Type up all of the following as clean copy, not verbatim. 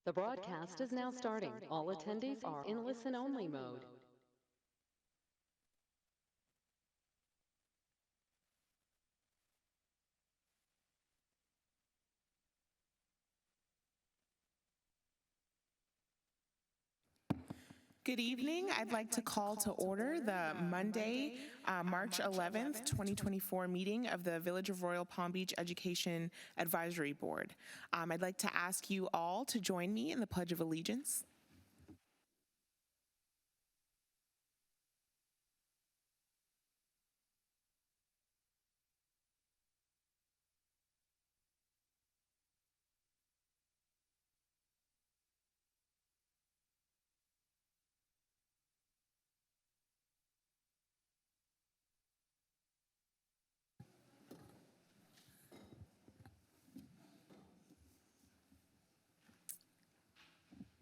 The broadcast is now starting. All attendees are in listen-only mode. Good evening. I'd like to call to order the Monday, March 11th, 2024 meeting of the Village of Royal Palm Beach Education Advisory Board. I'd like to ask you all to join me in the Pledge of Allegiance.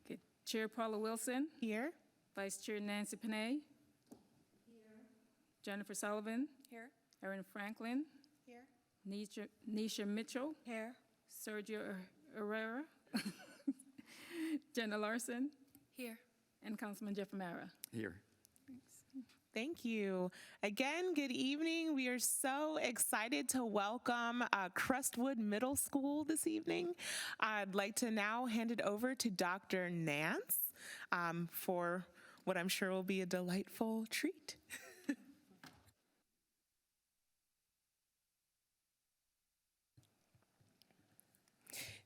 Okay. Chair Paula Wilson, Here. Vice Chair Nancy Panay. Here. Jennifer Sullivan. Here. Erin Franklin. Here. Nisha Mitchell. Here. Sergio Herrera. Jenna Larson. Here. And Councilman Jeff Mara. Here. Thank you. Again, good evening. We are so excited to welcome Crestwood Middle School this evening. I'd like to now hand it over to Dr. Nance for what I'm sure will be a delightful treat.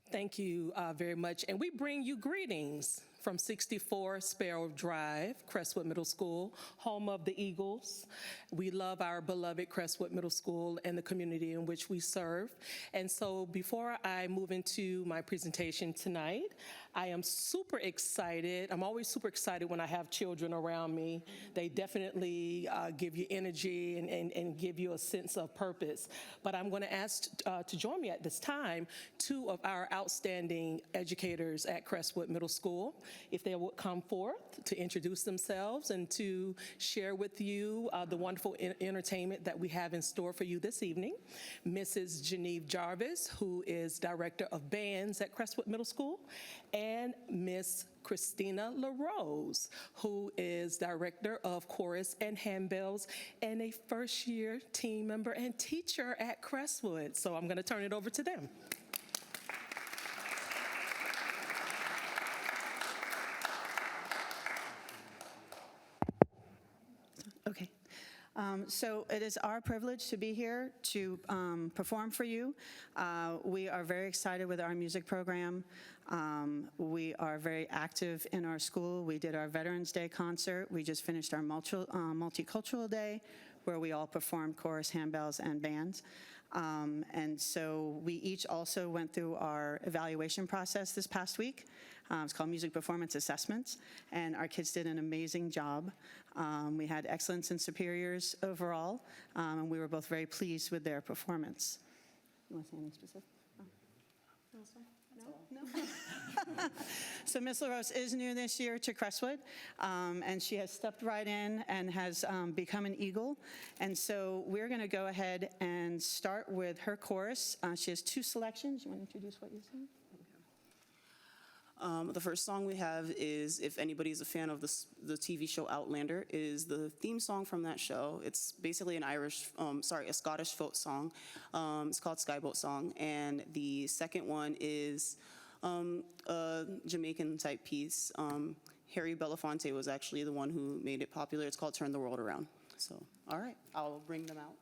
Thank you very much. And we bring you greetings from 64 Sparrow Drive, Crestwood Middle School, home of the Eagles. We love our beloved Crestwood Middle School and the community in which we serve. And so before I move into my presentation tonight, I am super excited. I'm always super excited when I have children around me. They definitely give you energy and give you a sense of purpose. But I'm going to ask to join me at this time two of our outstanding educators at Crestwood Middle School, if they would come forth to introduce themselves and to share with you the wonderful entertainment that we have in store for you this evening. Mrs. Geneve Jarvis, who is Director of Bands at Crestwood Middle School, and Miss Christina LaRose, who is Director of Chorus and Handbells and a first-year team member and teacher at Crestwood. So I'm going to turn it over to them. Okay. So it is our privilege to be here to perform for you. We are very excited with our music program. We are very active in our school. We did our Veterans Day concert. We just finished our Multicultural Day, where we all performed chorus, handbells, and bands. And so we each also went through our evaluation process this past week. It's called Music Performance Assessments, and our kids did an amazing job. We had excellence in superiors overall, and we were both very pleased with their performance. You want to say anything specific? No? So Ms. LaRose is new this year to Crestwood, and she has stepped right in and has become an Eagle. And so we're going to go ahead and start with her chorus. She has two selections. You want to introduce what you're singing? The first song we have is, if anybody's a fan of the TV show Outlander, is the theme song from that show. It's basically a Scottish folk song. It's called Skyboat Song. And the second one is a Jamaican type piece. Harry Belafonte was actually the one who made it popular. It's called Turn the World Around. So, all right, I'll bring them out.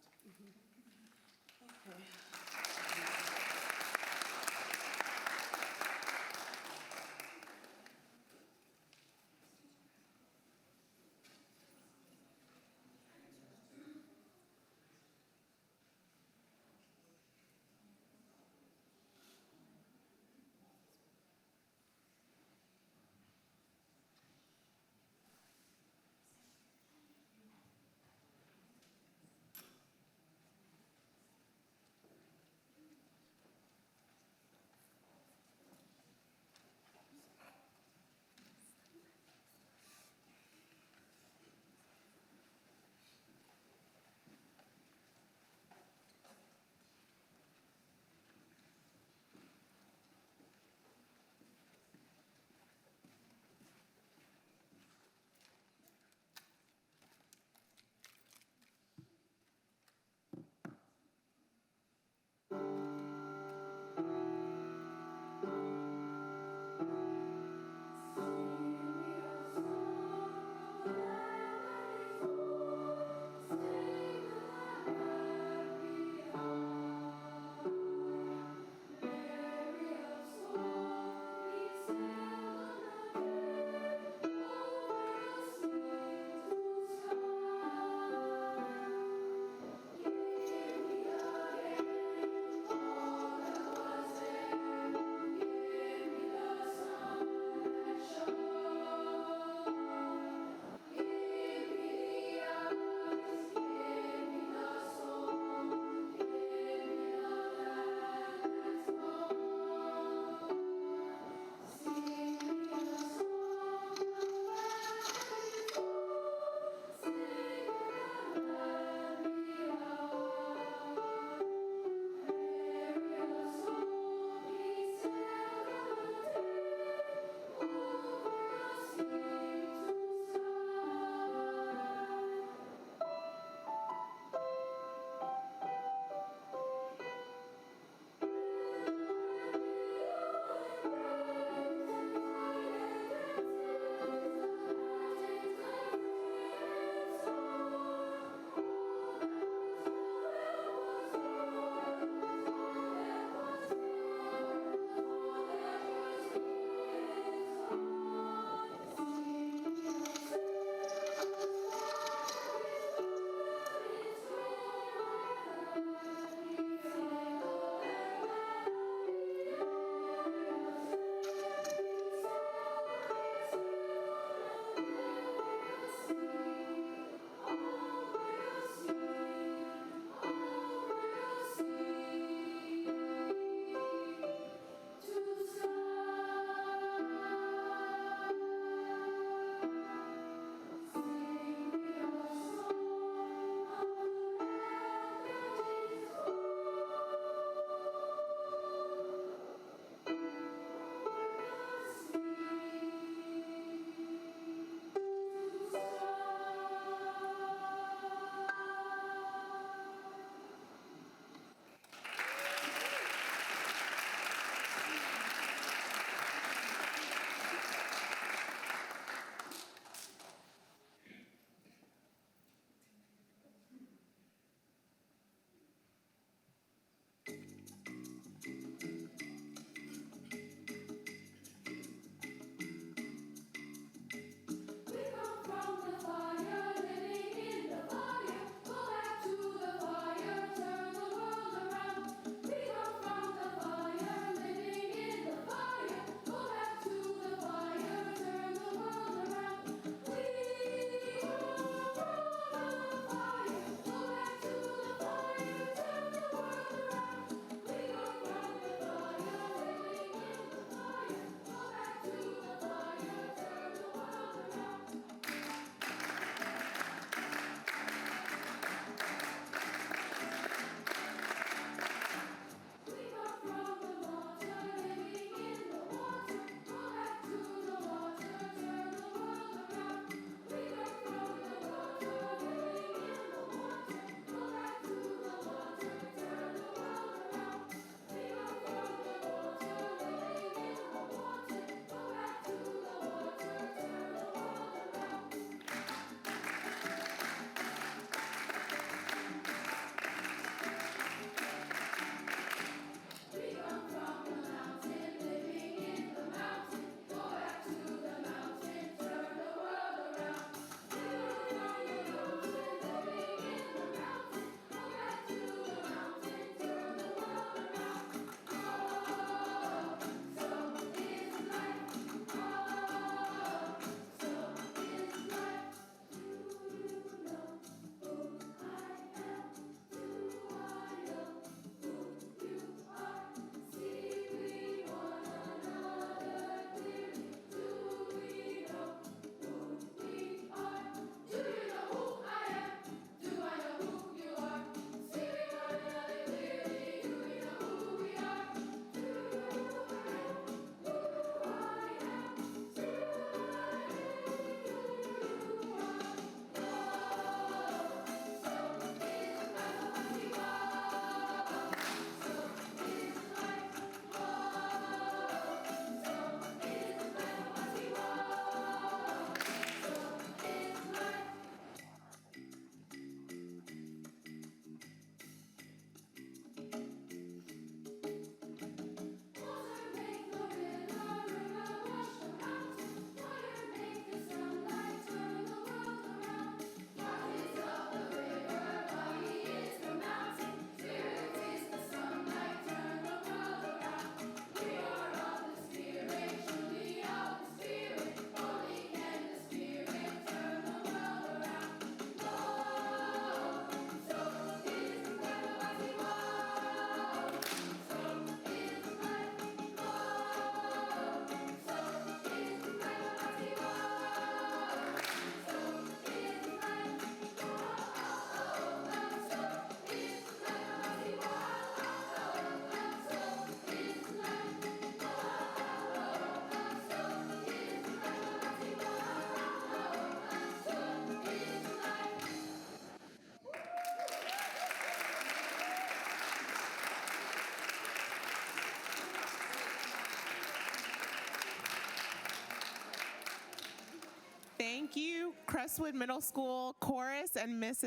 Crestwood Middle School Chorus and Miss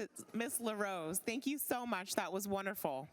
LaRose. Thank you so much. That was wonderful.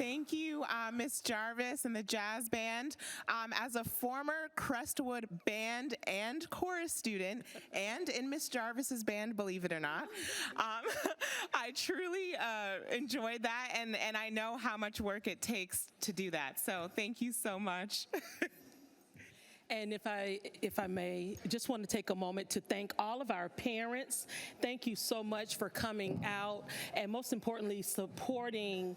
Thank you, Miss Jarvis and the jazz band. As a former Crestwood band and chorus student, and in Miss Jarvis's band, believe it or not, I truly enjoyed that, and I know how much work it takes to do that. So thank you so much. And if I may, just want to take a moment to thank all of our parents. Thank you so much for coming out and most importantly, supporting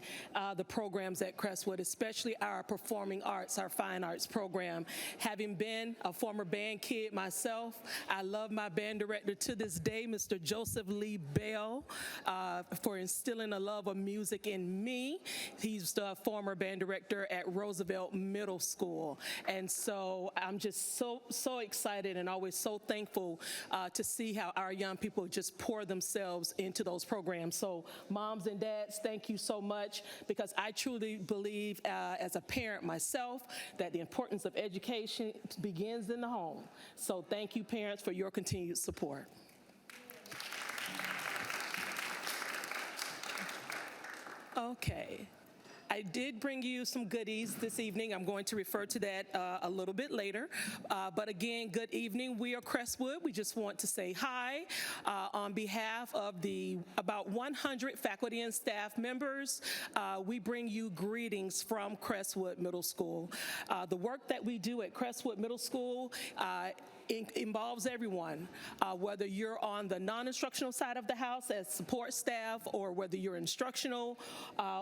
the programs at Crestwood, especially our performing arts, our fine arts program. Having been a former band kid myself, I love my band director to this day, Mr. Joseph Lee Bell, for instilling a love of music in me. He's the former band director at Roosevelt Middle School. And so I'm just so excited and always so thankful to see how our young people just pour themselves into those programs. So moms and dads, thank you so much, because I truly believe as a parent myself that the importance of education begins in the home. So thank you, parents, for your continued support. Okay. I did bring you some goodies this evening. I'm going to refer to that a little bit later. But again, good evening. We are Crestwood. We just want to say hi on behalf of the about 100 faculty and staff members. We bring you greetings from Crestwood Middle School. The work that we do at Crestwood Middle School involves everyone, whether you're on the non-instructional side of the house as support staff or whether you're instructional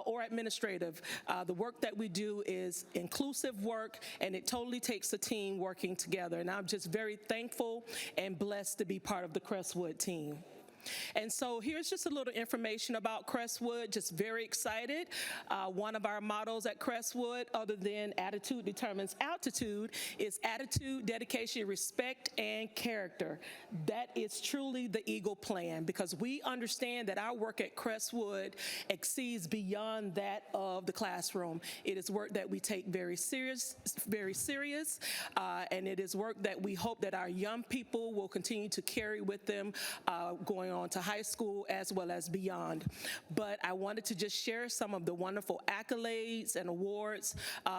or administrative. The work that we do is inclusive work, and it totally takes a team working together. And I'm just very thankful and blessed to be part of the Crestwood team. And so here's just a little information about Crestwood, just very excited. One of our mottos at Crestwood, other than attitude determines altitude, is attitude, dedication, respect, and character. That is truly the Eagle Plan, because we understand that our work at Crestwood exceeds beyond that of the classroom. It is work that we take very serious, and it is work that we hope that our young people will continue to carry with them going on to high school as well as beyond. But I wanted to just share some of the wonderful accolades and awards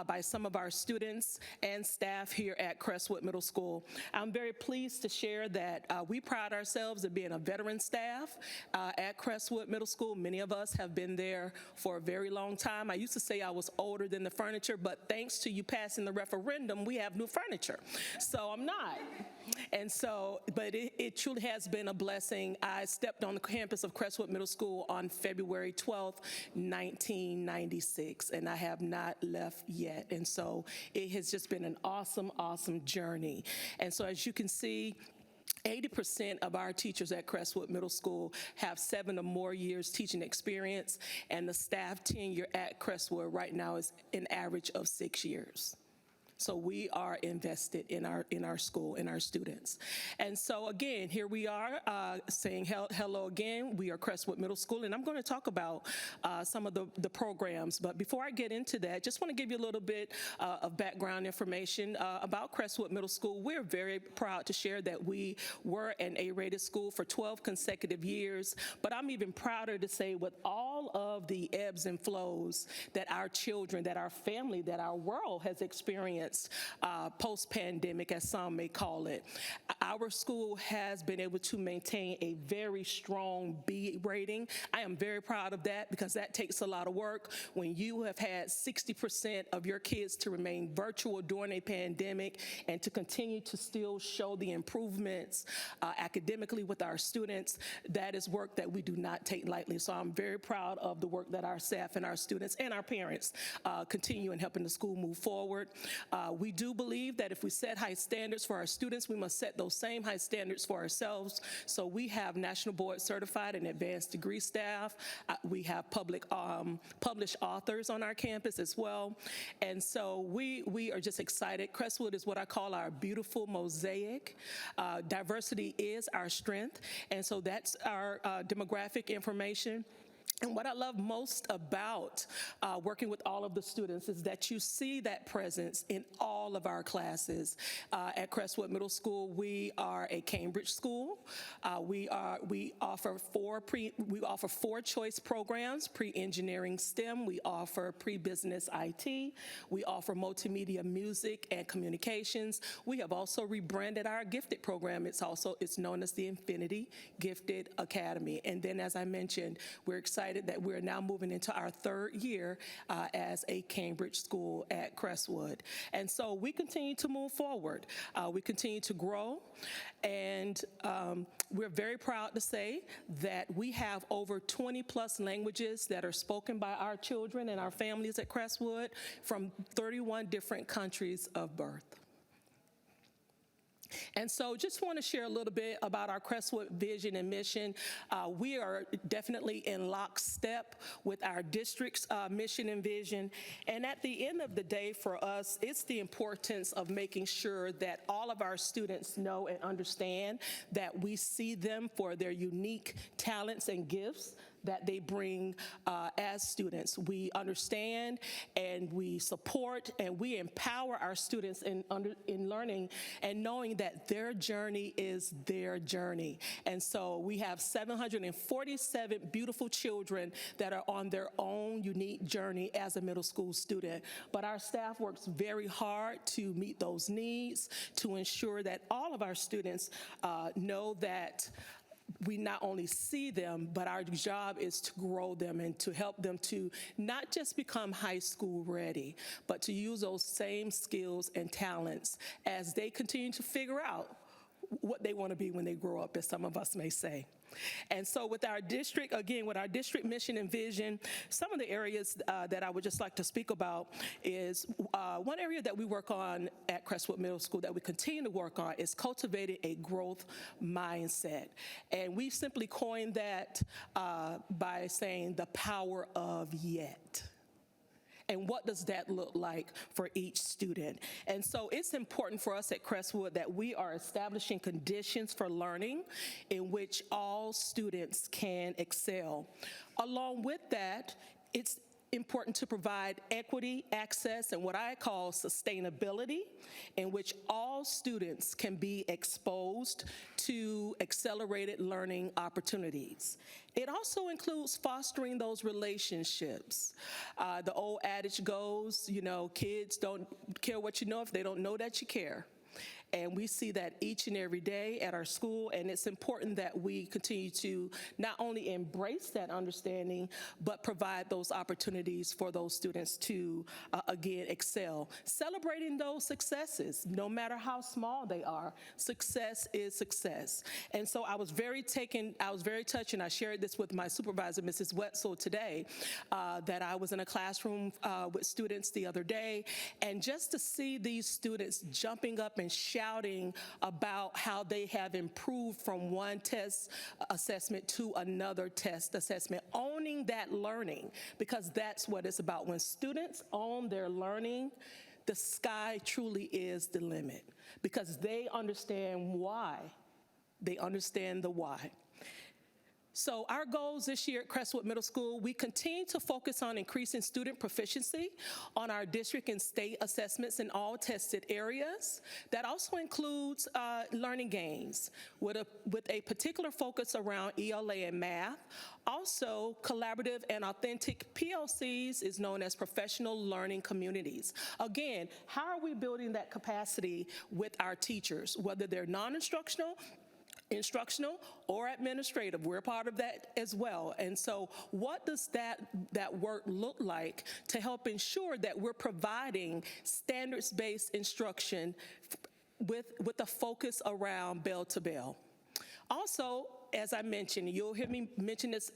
by some of our students and staff here at Crestwood Middle School. I'm very pleased to share that we pride ourselves in being a veteran staff at Crestwood Middle School. Many of us have been there for a very long time. I used to say I was older than the furniture, but thanks to you passing the referendum, we have new furniture. So I'm not. And so, but it truly has been a blessing. I stepped on the campus of Crestwood Middle School on February 12th, 1996, and I have not left yet. And so it has just been an awesome, awesome journey. And so as you can see, 80% of our teachers at Crestwood Middle School have 7 or more years teaching experience, and the staff tenure at Crestwood right now is an average of 6 years. So we are invested in our school, in our students. And so again, here we are saying hello again. We are Crestwood Middle School, and I'm going to talk about some of the programs. But before I get into that, just want to give you a little bit of background information about Crestwood Middle School. We're very proud to share that we were an A-rated school for 12 consecutive years. But I'm even prouder to say, with all of the ebbs and flows that our children, that our family, that our world has experienced post-pandemic, as some may call it, our school has been able to maintain a very strong B rating. I am very proud of that, because that takes a lot of work. When you have had 60% of your kids to remain virtual during a pandemic and to continue to still show the improvements academically with our students, that is work that we do not take lightly. So I'm very proud of the work that our staff and our students and our parents continue in helping the school move forward. We do believe that if we set high standards for our students, we must set those same high standards for ourselves. So we have National Board Certified and Advanced Degree staff. We have published authors on our campus as well. And so we are just excited. Crestwood is what I call our beautiful mosaic. Diversity is our strength. And so that's our demographic information. And what I love most about working with all of the students is that you see that presence in all of our classes. At Crestwood Middle School, we are a Cambridge school. We offer four choice programs: pre-engineering STEM. We offer pre-business IT. We offer multimedia music and communications. We have also rebranded our gifted program. It's known as the Infinity Gifted Academy. And then, as I mentioned, we're excited that we're now moving into our third year as a Cambridge school at Crestwood. And so we continue to move forward. We continue to grow. And we're very proud to say that we have over 20 plus languages that are spoken by our children and our families at Crestwood from 31 different countries of birth. And so just want to share a little bit about our Crestwood vision and mission. We are definitely in lockstep with our district's mission and vision. And at the end of the day for us, it's the importance of making sure that all of our students know and understand that we see them for their unique talents and gifts that they bring as students. We understand and we support and we empower our students in learning and knowing that their journey is their journey. And so we have 747 beautiful children that are on their own unique journey as a middle school student. But our staff works very hard to meet those needs, to ensure that all of our students know that we not only see them, but our job is to grow them and to help them to not just become high school ready, but to use those same skills and talents as they continue to figure out what they want to be when they grow up, as some of us may say. And so with our district, again, with our district mission and vision, some of the areas that I would just like to speak about is one area that we work on at Crestwood Middle School that we continue to work on is cultivating a growth mindset. And we simply coined that by saying the power of yet. And what does that look like for each student? And so it's important for us at Crestwood that we are establishing conditions for learning in which all students can excel. Along with that, it's important to provide equity, access, and what I call sustainability, in which all students can be exposed to accelerated learning opportunities. It also includes fostering those relationships. The old adage goes, kids don't care what you know if they don't know that you care. And we see that each and every day at our school, and it's important that we continue to not only embrace that understanding, but provide those opportunities for those students to, again, excel. Celebrating those successes, no matter how small they are, success is success. And so I was very touched, and I shared this with my supervisor, Mrs. Wetzel, today, that I was in a classroom with students the other day, and just to see these students jumping up and shouting about how they have improved from one test assessment to another test assessment, owning that learning, because that's what it's about. When students own their learning, the sky truly is the limit, because they understand why. They understand the why. So our goals this year at Crestwood Middle School, we continue to focus on increasing student proficiency on our district and state assessments in all tested areas. That also includes learning gains with a particular focus around ELA and math. Also, collaborative and authentic PLCs is known as professional learning communities. Again, how are we building that capacity with our teachers, whether they're non-instructional, instructional, or administrative? We're part of that as well. And so what does that work look like to help ensure that we're providing standards-based instruction with a focus around bell to bell? Also, as I mentioned, you'll hear me mention this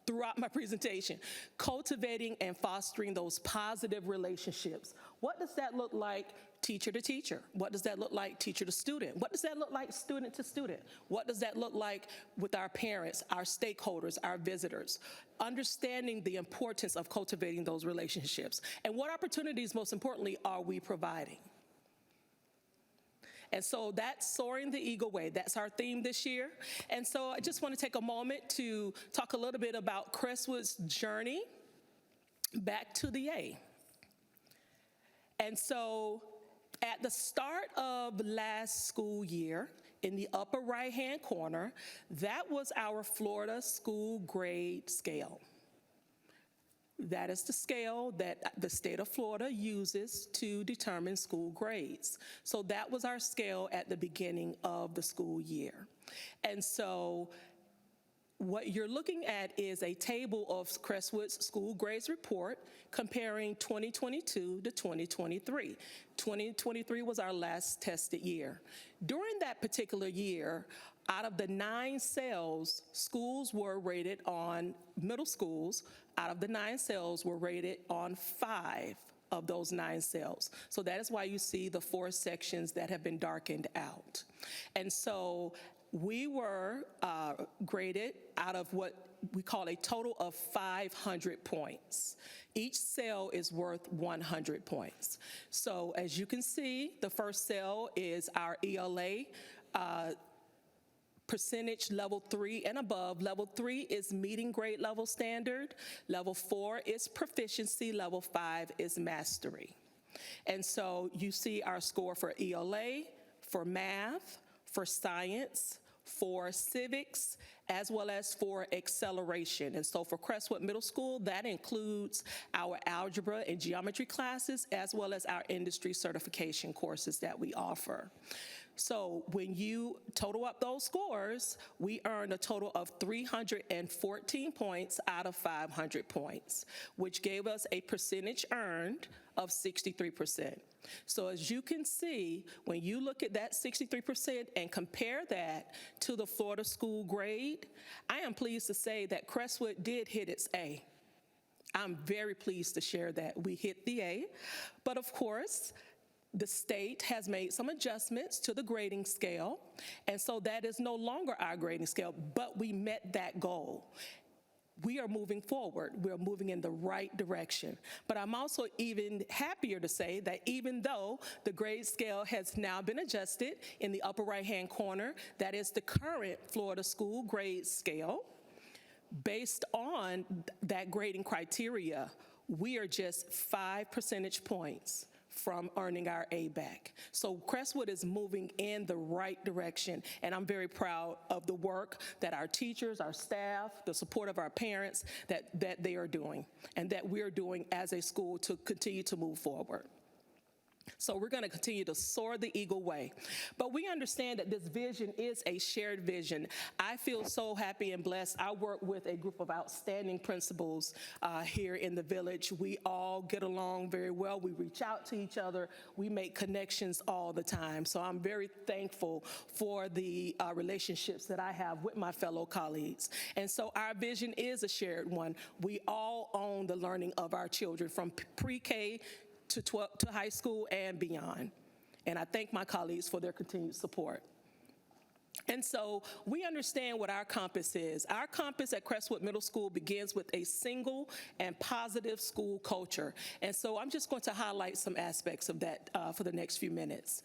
throughout my presentation, cultivating and fostering those positive relationships. What does that look like teacher to teacher? What does that look like teacher to student? What does that look like student to student? What does that look like with our parents, our stakeholders, our visitors? Understanding the importance of cultivating those relationships. And what opportunities, most importantly, are we providing? And so that's Soaring the Eagle Way. That's our theme this year. And so I just want to take a moment to talk a little bit about Crestwood's journey back to the A. And so at the start of last school year, in the upper right-hand corner, that was our Florida school grade scale. That is the scale that the state of Florida uses to determine school grades. So that was our scale at the beginning of the school year. And so what you're looking at is a table of Crestwood's school grades report comparing 2022 to 2023. 2023 was our last tested year. During that particular year, out of the 9 cells, schools were rated on, middle schools, out of the 9 cells were rated on 5 of those 9 cells. So that is why you see the 4 sections that have been darkened out. And so we were graded out of what we call a total of 500 points. Each cell is worth 100 points. So as you can see, the first cell is our ELA percentage level 3 and above. Level 3 is meeting grade level standard. Level 4 is proficiency. Level 5 is mastery. And so you see our score for ELA, for math, for science, for civics, as well as for acceleration. And so for Crestwood Middle School, that includes our algebra and geometry classes, as well as our industry certification courses that we offer. So when you total up those scores, we earned a total of 314 points out of 500 points, which gave us a percentage earned of 63%. So as you can see, when you look at that 63% and compare that to the Florida school grade, I am pleased to say that Crestwood did hit its A. I'm very pleased to share that we hit the A. But of course, the state has made some adjustments to the grading scale, and so that is no longer our grading scale, but we met that goal. We are moving forward. We're moving in the right direction. But I'm also even happier to say that even though the grade scale has now been adjusted in the upper right-hand corner, that is the current Florida school grade scale, based on that grading criteria, we are just 5 percentage points from earning our A back. So Crestwood is moving in the right direction, and I'm very proud of the work that our teachers, our staff, the support of our parents, that they are doing, and that we're doing as a school to continue to move forward. So we're going to continue to soar the eagle way. But we understand that this vision is a shared vision. I feel so happy and blessed. I work with a group of outstanding principals here in the village. We all get along very well. We reach out to each other. We make connections all the time. So I'm very thankful for the relationships that I have with my fellow colleagues. And so our vision is a shared one. We all own the learning of our children from pre-K to high school and beyond. And I thank my colleagues for their continued support. And so we understand what our compass is. Our compass at Crestwood Middle School begins with a single and positive school culture. And so I'm just going to highlight some aspects of that for the next few minutes.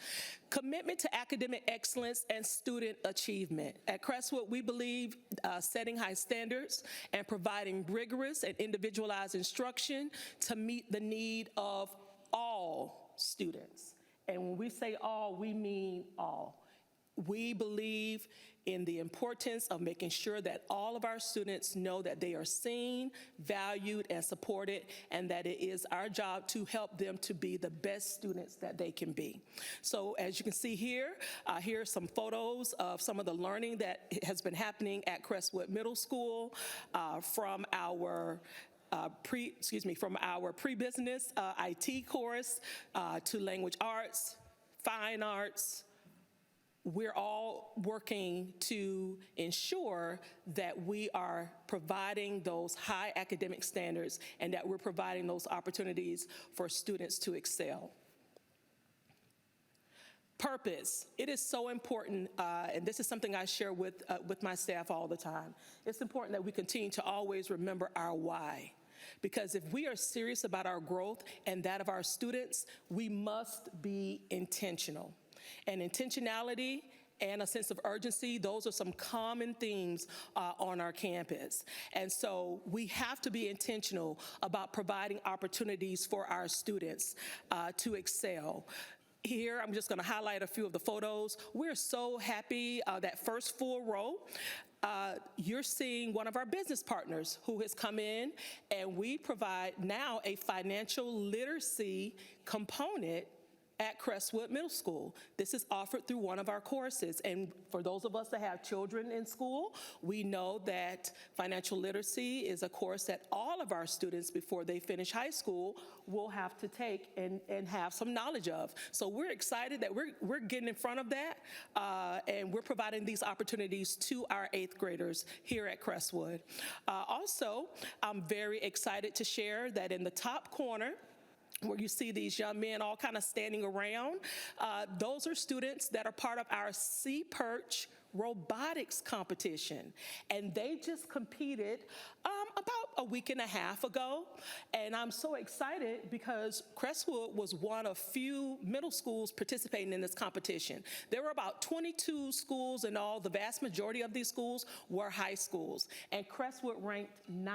Commitment to academic excellence and student achievement. At Crestwood, we believe setting high standards and providing rigorous and individualized instruction to meet the need of all students. And when we say all, we mean all. We believe in the importance of making sure that all of our students know that they are seen, valued, and supported, and that it is our job to help them to be the best students that they can be. So as you can see here, here are some photos of some of the learning that has been happening at Crestwood Middle School from our pre-business IT course to language arts, fine arts. We're all working to ensure that we are providing those high academic standards and that we're providing those opportunities for students to excel. Purpose. It is so important, and this is something I share with my staff all the time. It's important that we continue to always remember our why. Because if we are serious about our growth and that of our students, we must be intentional. And intentionality and a sense of urgency, those are some common themes on our campus. And so we have to be intentional about providing opportunities for our students to excel. Here, I'm just going to highlight a few of the photos. We're so happy that first full row, you're seeing one of our business partners who has come in, and we provide now a financial literacy component at Crestwood Middle School. This is offered through one of our courses. And for those of us that have children in school, we know that financial literacy is a course that all of our students before they finish high school will have to take and have some knowledge of. So we're excited that we're getting in front of that, and we're providing these opportunities to our 8th graders here at Crestwood. Also, I'm very excited to share that in the top corner, where you see these young men all kind of standing around, those are students that are part of our Sea Perch robotics competition. And they just competed about a week and a half ago. And I'm so excited because Crestwood was one of few middle schools participating in this competition. There were about 22 schools in all. The vast majority of these schools were high schools. And Crestwood ranked 9.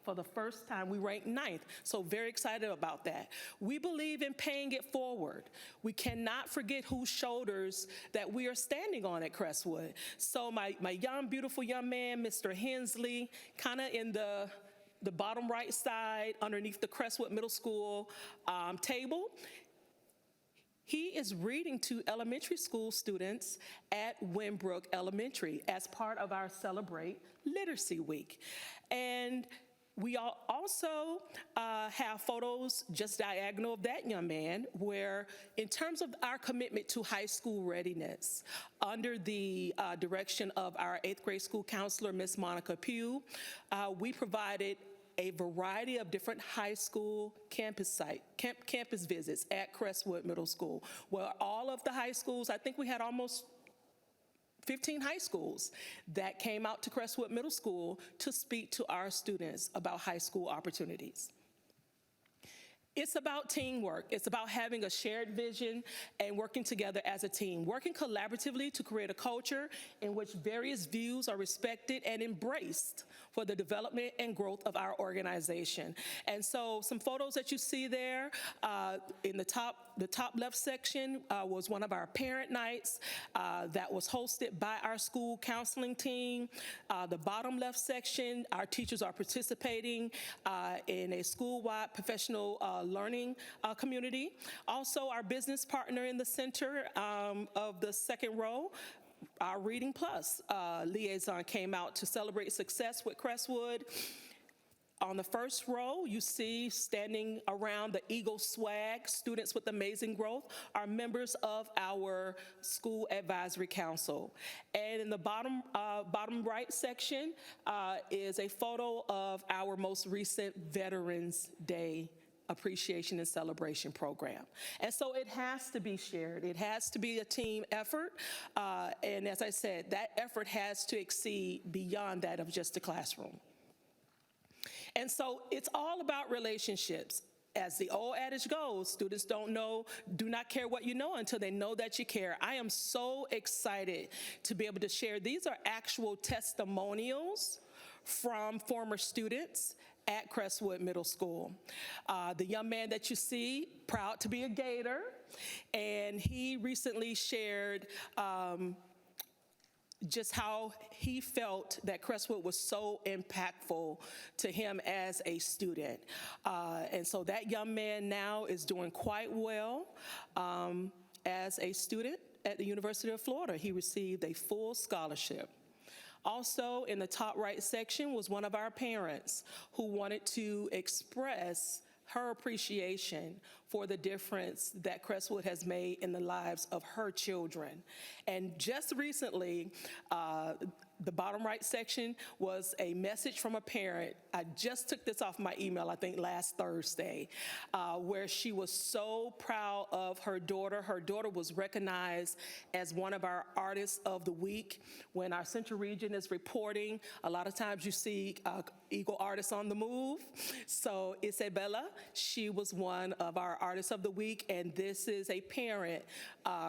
For the first time, we ranked 9th. So very excited about that. We believe in paying it forward. We cannot forget whose shoulders that we are standing on at Crestwood. So my young, beautiful young man, Mr. Hensley, kind of in the bottom right side underneath the Crestwood Middle School table, he is reading to elementary school students at Winbrook Elementary as part of our Celebrate Literacy Week. And we also have photos just diagonal of that young man where, in terms of our commitment to high school readiness, under the direction of our 8th grade school counselor, Miss Monica Pugh, we provided a variety of different high school campus visits at Crestwood Middle School, where all of the high schools, I think we had almost 15 high schools that came out to Crestwood Middle School to speak to our students about high school opportunities. It's about teamwork. It's about having a shared vision and working together as a team, working collaboratively to create a culture in which various views are respected and embraced for the development and growth of our organization. And so some photos that you see there in the top left section was one of our parent nights that was hosted by our school counseling team. The bottom left section, our teachers are participating in a school-wide professional learning community. Also, our business partner in the center of the second row, our Reading Plus liaison came out to celebrate success with Crestwood. On the first row, you see standing around the Eagle Swag, students with amazing growth, are members of our School Advisory Council. And in the bottom right section is a photo of our most recent Veterans Day Appreciation and Celebration Program. And so it has to be shared. It has to be a team effort. And as I said, that effort has to exceed beyond that of just the classroom. And so it's all about relationships. As the old adage goes, students do not care what you know until they know that you care. I am so excited to be able to share. These are actual testimonials from former students at Crestwood Middle School. The young man that you see, proud to be a Gator, and he recently shared just how he felt that Crestwood was so impactful to him as a student. And so that young man now is doing quite well as a student at the University of Florida. He received a full scholarship. Also, in the top right section was one of our parents who wanted to express her appreciation for the difference that Crestwood has made in the lives of her children. And just recently, the bottom right section was a message from a parent. I just took this off my email, I think last Thursday, where she was so proud of her daughter. Her daughter was recognized as one of our Artists of the Week. When our Central Region is reporting, a lot of times you see Eagle artists on the move. So Isabella, she was one of our Artist of the Week, and this is a parent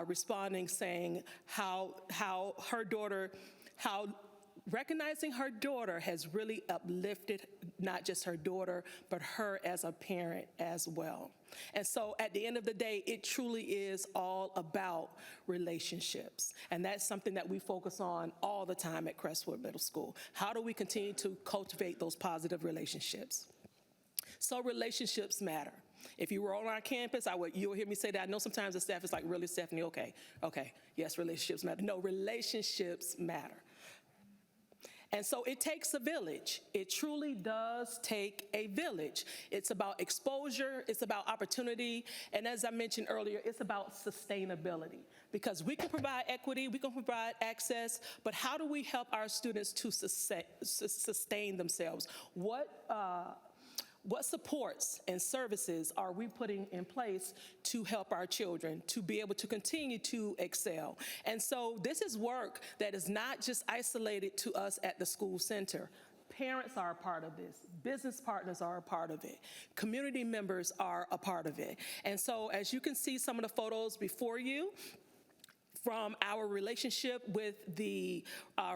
responding, saying how recognizing her daughter has really uplifted not just her daughter, but her as a parent as well. And so at the end of the day, it truly is all about relationships. And that's something that we focus on all the time at Crestwood Middle School. How do we continue to cultivate those positive relationships? So relationships matter. If you were on our campus, you'll hear me say that. I know sometimes the staff is like, really, Stephanie? Okay, yes, relationships matter. No, relationships matter. And so it takes a village. It truly does take a village. It's about exposure, it's about opportunity, and as I mentioned earlier, it's about sustainability. Because we can provide equity, we can provide access, but how do we help our students to sustain themselves? What supports and services are we putting in place to help our children to be able to continue to excel? And so this is work that is not just isolated to us at the school center. Parents are a part of this. Business partners are a part of it. Community members are a part of it. And so as you can see some of the photos before you, from our relationship with the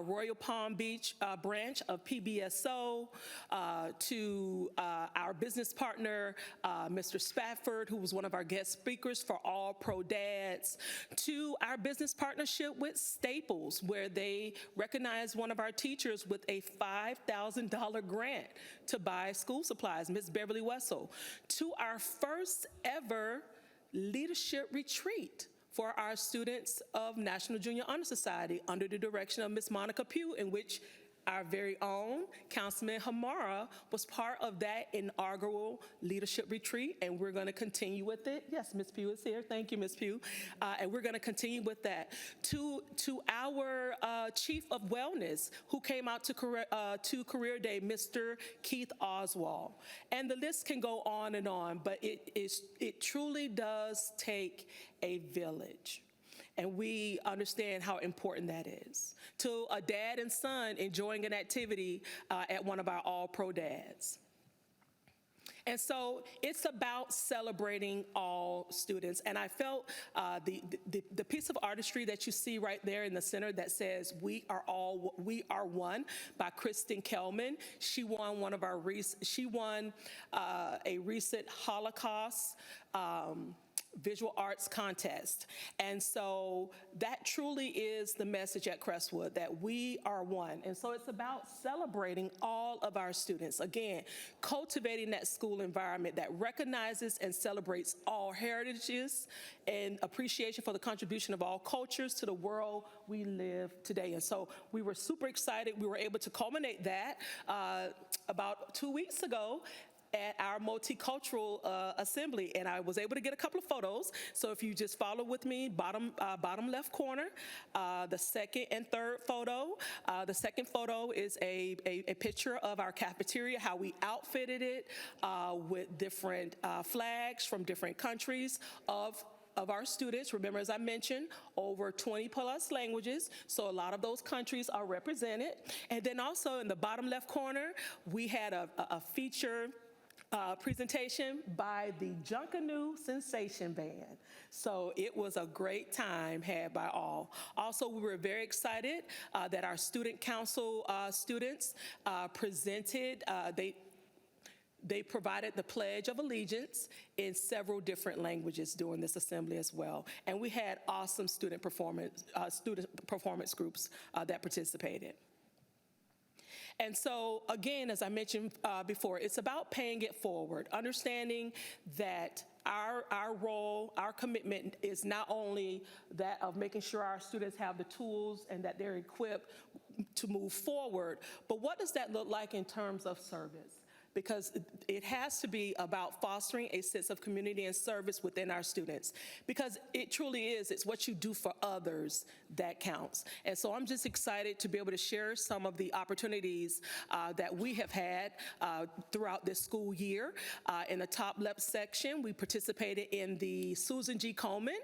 Royal Palm Beach branch of PBSO to our business partner, Mr. Spafford, who was one of our guest speakers for All Pro Dads, to our business partnership with Staples, where they recognized one of our teachers with a $5,000 grant to buy school supplies, Ms. Beverly Wessel, to our first ever leadership retreat for our students of National Junior Honor Society under the direction of Ms. Monica Pugh, in which our very own Councilman Hamara was part of that inaugural leadership retreat, and we're going to continue with it. Yes, Ms. Pugh is here. Thank you, Ms. Pugh. And we're going to continue with that. To our Chief of Wellness, who came out to Career Day, Mr. Keith Oswald. And the list can go on, but it truly does take a village. And we understand how important that is. To a dad and son enjoying an activity at one of our all-pro dads. And so it's about celebrating all students. And I felt the piece of artistry that you see right there in the center that says "We are one" by Kristen Kelman. She won a recent Holocaust visual arts contest. And so that truly is the message at Crestwood, that we are one. And so it's about celebrating all of our students. Again, cultivating that school environment that recognizes and celebrates all heritages and appreciation for the contribution of all cultures to the world we live today. And so we were super excited. We were able to culminate that about 2 weeks ago at our multicultural assembly, and I was able to get a couple of photos. So if you just follow with me, bottom left corner, the second and third photo. The second photo is a picture of our cafeteria, how we outfitted it with different flags from different countries of our students. Remember, as I mentioned, over 20 plus languages, so a lot of those countries are represented. And then also in the bottom left corner, we had a feature presentation by the Junkanoo Sensation Band. So it was a great time had by all. Also, we were very excited that our student council students presented, they provided the Pledge of Allegiance in several different languages during this assembly as well. And we had awesome student performance groups that participated. And so, again, as I mentioned before, it's about paying it forward, understanding that our role, our commitment is not only that of making sure our students have the tools and that they're equipped to move forward, but what does that look like in terms of service? Because it has to be about fostering a sense of community and service within our students. Because it truly is, it's what you do for others that counts. And so I'm just excited to be able to share some of the opportunities that we have had throughout this school year. In the top left section, we participated in the Susan G. Komen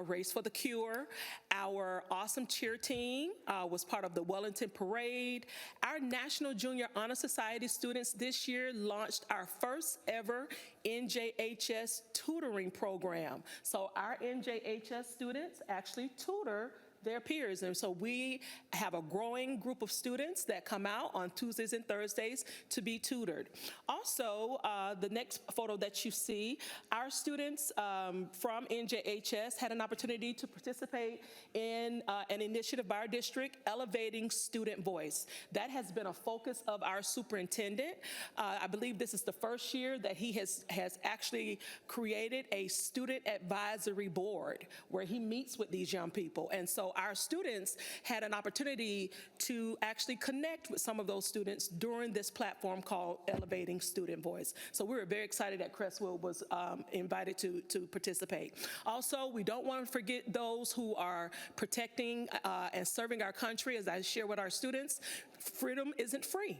Race for the Cure. Our awesome cheer team was part of the Wellington Parade. Our National Junior Honor Society students this year launched our first ever NJHS tutoring program. So our NJHS students actually tutor their peers. And so we have a growing group of students that come out on Tuesdays and Thursdays to be tutored. Also, the next photo that you see, our students from NJHS had an opportunity to participate in an initiative by our district, Elevating Student Voice. That has been a focus of our superintendent. I believe this is the first year that he has actually created a student advisory board where he meets with these young people. And so our students had an opportunity to actually connect with some of those students during this platform called Elevating Student Voice. So we were very excited that Crestwood was invited to participate. Also, we don't want to forget those who are protecting and serving our country. As I share with our students, freedom isn't free.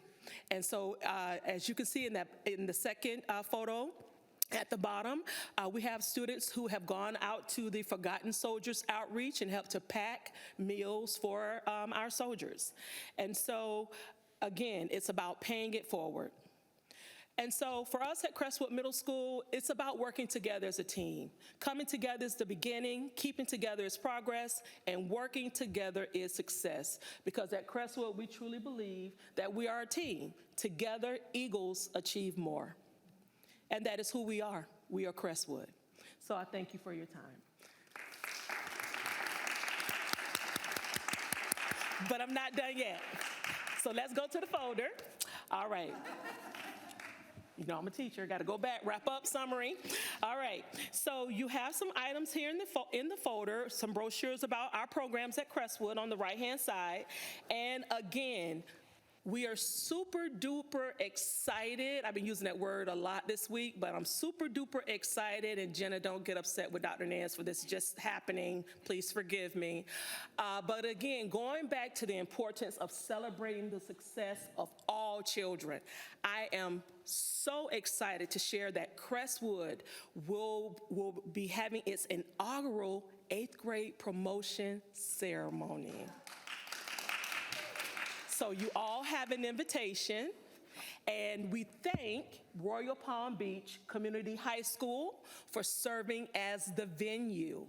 And so as you can see in the second photo, at the bottom, we have students who have gone out to the Forgotten Soldiers outreach and helped to pack meals for our soldiers. And so, again, it's about paying it forward. And so for us at Crestwood Middle School, it's about working together as a team. Coming together is the beginning, keeping together is progress, and working together is success. Because at Crestwood, we truly believe that we are a team. Together, eagles achieve more. And that is who we are. We are Crestwood. So I thank you for your time. But I'm not done yet. So let's go to the folder. All right. You know I'm a teacher, got to go back, wrap up, summary. All right, so you have some items here in the folder, some brochures about our programs at Crestwood on the right-hand side. And again, we are super duper excited. I've been using that word a lot this week, but I'm super duper excited. And Jenna, don't get upset with Dr. Nance for this just happening. Please forgive me. But again, going back to the importance of celebrating the success of all children, I am so excited to share that Crestwood will be having its inaugural 8th grade promotion ceremony. So you all have an invitation, and we thank Royal Palm Beach Community High School for serving as the venue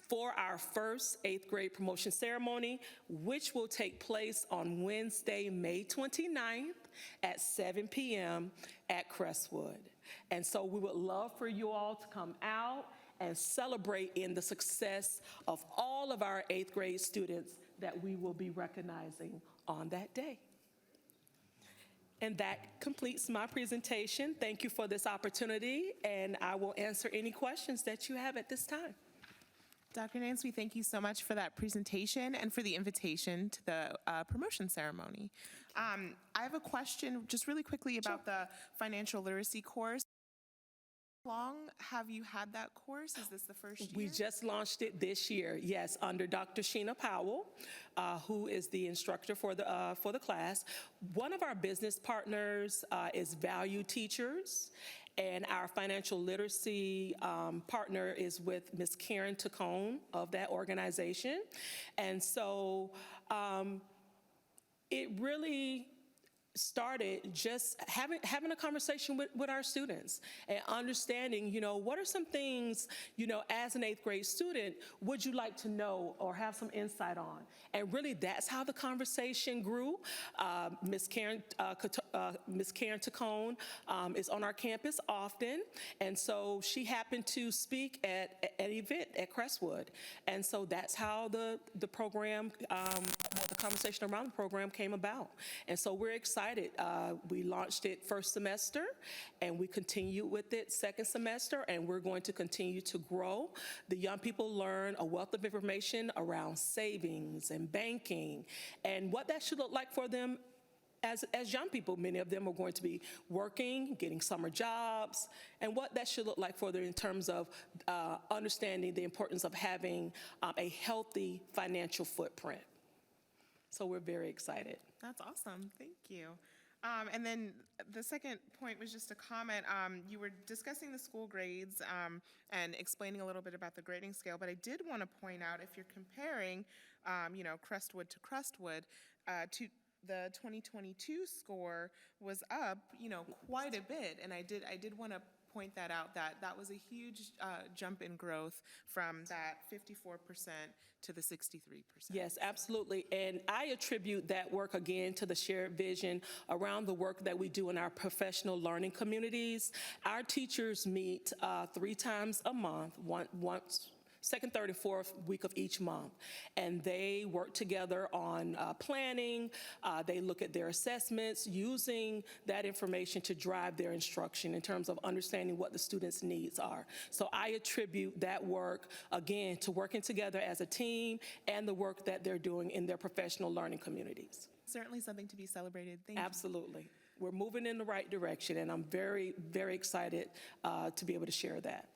for our first 8th grade promotion ceremony, which will take place on Wednesday, May 29th at 7 p.m. at Crestwood. And so we would love for you all to come out and celebrate in the success of all of our 8th grade students that we will be recognizing on that day. And that completes my presentation. Thank you for this opportunity, and I will answer any questions that you have at this time. Dr. Nance, we thank you so much for that presentation and for the invitation to the promotion ceremony. I have a question just really quickly about the financial literacy course. How long have you had that course? Is this the first year? We just launched it this year, yes, under Dr. Sheena Powell, who is the instructor for the class. One of our business partners is Value Teachers, and our financial literacy partner is with Ms. Karen Tacone of that organization. And so it really started just having a conversation with our students and understanding, what are some things, as an 8th grade student, would you like to know or have some insight on? And really, that's how the conversation grew. Ms. Karen Tacone is on our campus often, and so she happened to speak at an event at Crestwood. And so that's how the program, the conversation around the program came about. And so we're excited. We launched it first semester, and we continue with it second semester, and we're going to continue to grow. The young people learn a wealth of information around savings and banking and what that should look like for them as young people. Many of them are going to be working, getting summer jobs, and what that should look like for them in terms of understanding the importance of having a healthy financial footprint. So we're very excited. That's awesome. Thank you. And then the second point was just a comment. You were discussing the school grades and explaining a little bit about the grading scale, but I did want to point out if you're comparing, Crestwood to Crestwood, to the 2022 score was up, quite a bit, and I did want to point that out, that was a huge jump in growth from that 54% to the 63%. Yes, absolutely. And I attribute that work again to the shared vision around the work that we do in our professional learning communities. Our teachers meet 3 times a month, once second, third, and fourth week of each month. And they work together on planning. They look at their assessments, using that information to drive their instruction in terms of understanding what the students' needs are. So I attribute that work, again, to working together as a team and the work that they're doing in their professional learning communities. Certainly something to be celebrated. Thank you. Absolutely. We're moving in the right direction, and I'm very, very excited to be able to share that.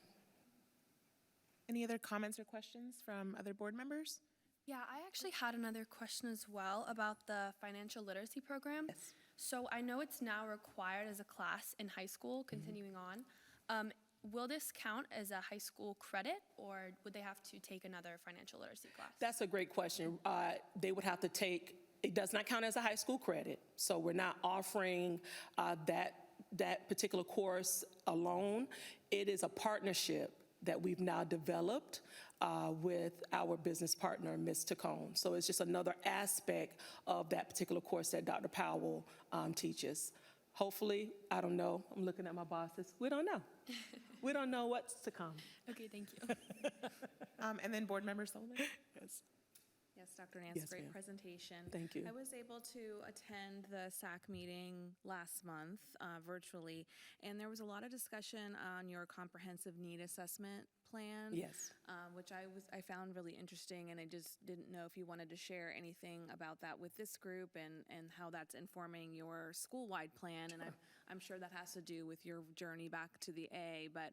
Any other comments or questions from other board members? Yeah, I actually had another question as well about the financial literacy program. Yes. So I know it's now required as a class in high school, continuing on. Will this count as a high school credit, or would they have to take another financial literacy class? That's a great question. They would have to take, it does not count as a high school credit, so we're not offering that particular course alone. It is a partnership that we've now developed with our business partner, Ms. Tacone. So it's just another aspect of that particular course that Dr. Powell teaches. Hopefully, I don't know, I'm looking at my bosses, we don't know. We don't know what's to come. Okay, thank you. And then board member Sullivan? Yes. Yes, Dr. Nance, Yes, great ma'am. presentation. Thank you. I was able to attend the SAC meeting last month virtually, and there was a lot of discussion on your comprehensive need assessment plan. Yes. Which I found really interesting, and I just didn't know if you wanted to share anything about that with this group and how that's informing your school-wide plan. And I'm sure that has to do with your journey back to the A, but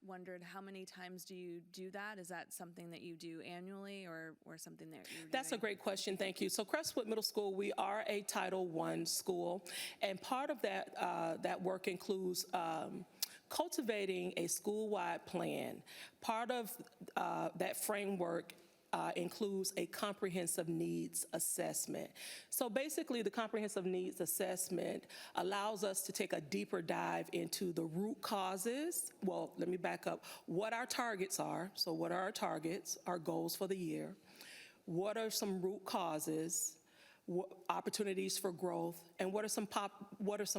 wondered how many times do you do that? Is that something that you do annually or something that you're That's a doing? great question, thank you. So Crestwood Middle School, we are a Title I school, and part of that work includes cultivating a school-wide plan. Part of that framework includes a comprehensive needs assessment. So basically, the comprehensive needs assessment allows us to take a deeper dive into the root causes. Well, let me back up. What our targets are. So what are our targets, our goals for the year? What are some root causes, opportunities for growth, and what are some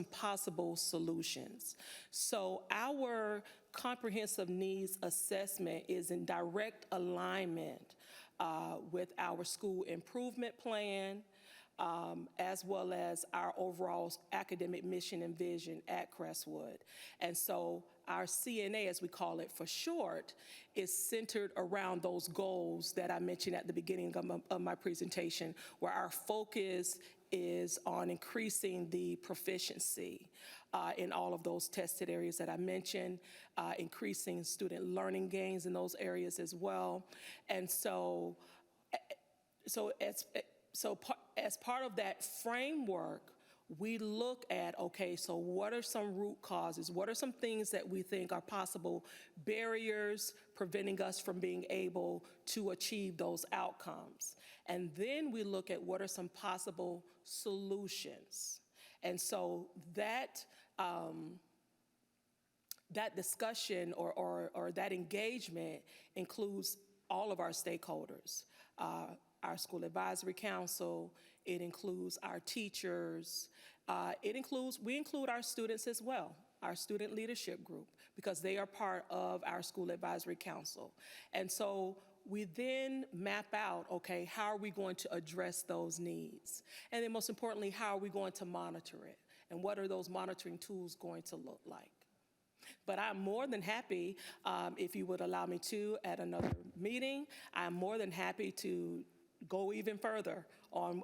possible solutions? So our comprehensive needs assessment is in direct alignment with our school improvement plan, as well as our overall academic mission and vision at Crestwood. And so our CNA, as we call it for short, is centered around those goals that I mentioned at the beginning of my presentation, where our focus is on increasing the proficiency in all of those tested areas that I mentioned, increasing student learning gains in those areas as well. And so as part of that framework, we look at, okay, so what are some root causes? What are some things that we think are possible barriers preventing us from being able to achieve those outcomes? And then we look at what are some possible solutions. And so that discussion or that engagement includes all of our stakeholders, our school advisory council, it includes our teachers, we include our students as well, our student leadership group, because they are part of our school advisory council. And so we then map out, okay, how are we going to address those needs? And then most importantly, how are we going to monitor it? And what are those monitoring tools going to look like? But I'm more than happy, if you would allow me to, at another meeting, I'm more than happy to go even further on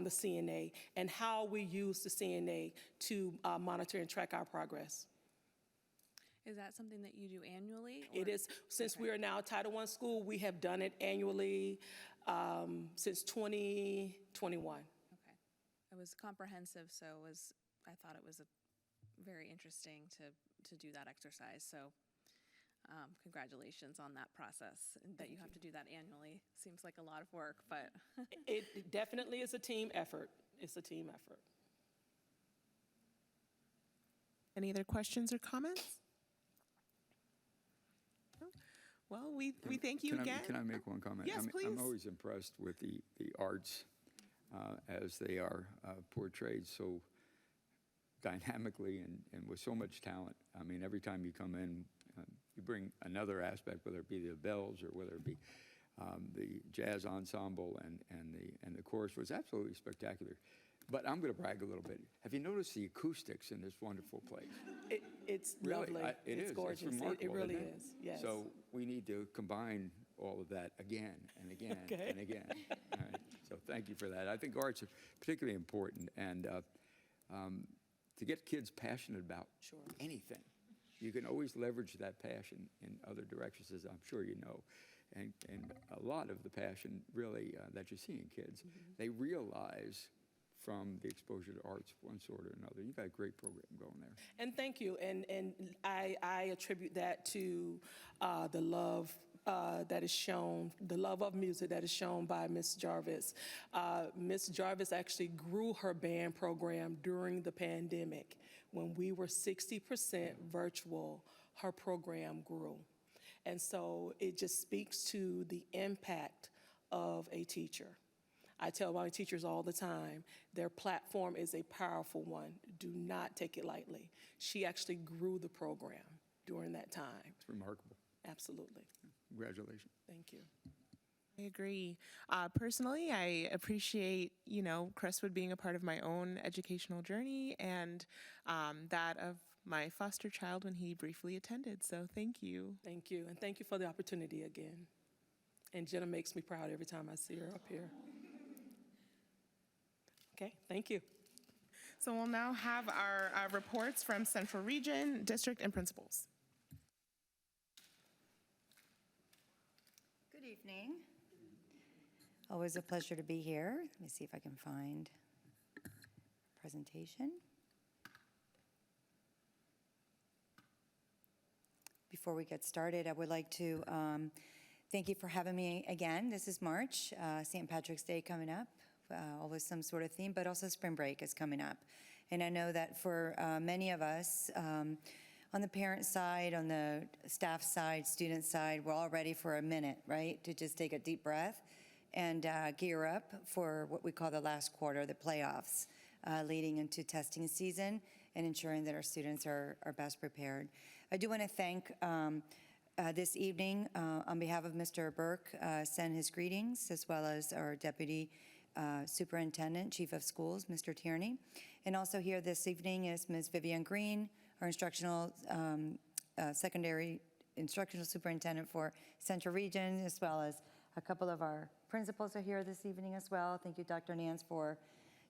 the CNA and how we use the CNA to monitor and track our progress. Is that something that you do annually? It is, since we are now a Title I school, we have done it annually since 2021. Okay. comprehensive, so I thought it was very interesting to do that exercise. So congratulations on that process, and that you have to do that annually. Seems like a lot of work, but It definitely is a team effort. It's a team effort. Any other questions or comments? No? Well, we thank you again. Can I make one comment? Yes, I'm please. always impressed with the arts as they are portrayed so dynamically and with so much talent. I mean, every time you come in, you bring another aspect, whether it be the bells or whether it be the jazz ensemble and the chorus was absolutely spectacular. But I'm going to brag a little bit. Have you noticed the acoustics in this wonderful place? It's Really, lovely. it It's is. gorgeous. It's remarkable, It really isn't it? is, yes. So we need to combine all of that again and again Okay. and again. All right. So thank you for that. I think arts are particularly important, and to get kids passionate about Sure. anything, you can always leverage that passion in other directions, as I'm sure you know. And a lot of the passion really that you see in kids, they realize from the exposure to arts of one sort or another. You've got a great program going there. And thank you. And I attribute that to the love that is shown, the love of music that is shown by Ms. Jarvis. Ms. Jarvis actually grew her band program during the pandemic. When we were 60% virtual, her program grew. And so it just speaks to the impact of a teacher. I tell my teachers all the time, their platform is a powerful one. Do not take it lightly. She actually grew the program during that time. It's remarkable. Absolutely. Congratulations. Thank you. I agree. Personally, I appreciate, Crestwood being a part of my own educational journey and that of my foster child when he briefly attended. So thank you. Thank you. And thank you for the opportunity again. And Jenna makes me proud every time I see her up here. Okay, thank you. So we'll now have our reports from Central Region, District, and Principals. Good evening. Always a pleasure to be here. Let me see if I can find presentation. Before we get started, I would like to thank you for having me again. This is March, St. Patrick's Day coming up. Always some sort of theme, but also spring break is coming up. And I know that for many of us, on the parent side, on the staff side, student side, we're all ready for a minute, right? To just take a deep breath and gear up for what we call the last quarter, the playoffs, leading into testing season and ensuring that our students are best prepared. I do want to thank this evening, on behalf of Mr. Burke, send his greetings, as well as our Deputy Superintendent, Chief of Schools, Mr. Tierney. And also here this evening is Ms. Vivian Green, our secondary instructional superintendent for Central Region, as well as a couple of our principals are here this evening as well. Thank you, Dr. Nance, for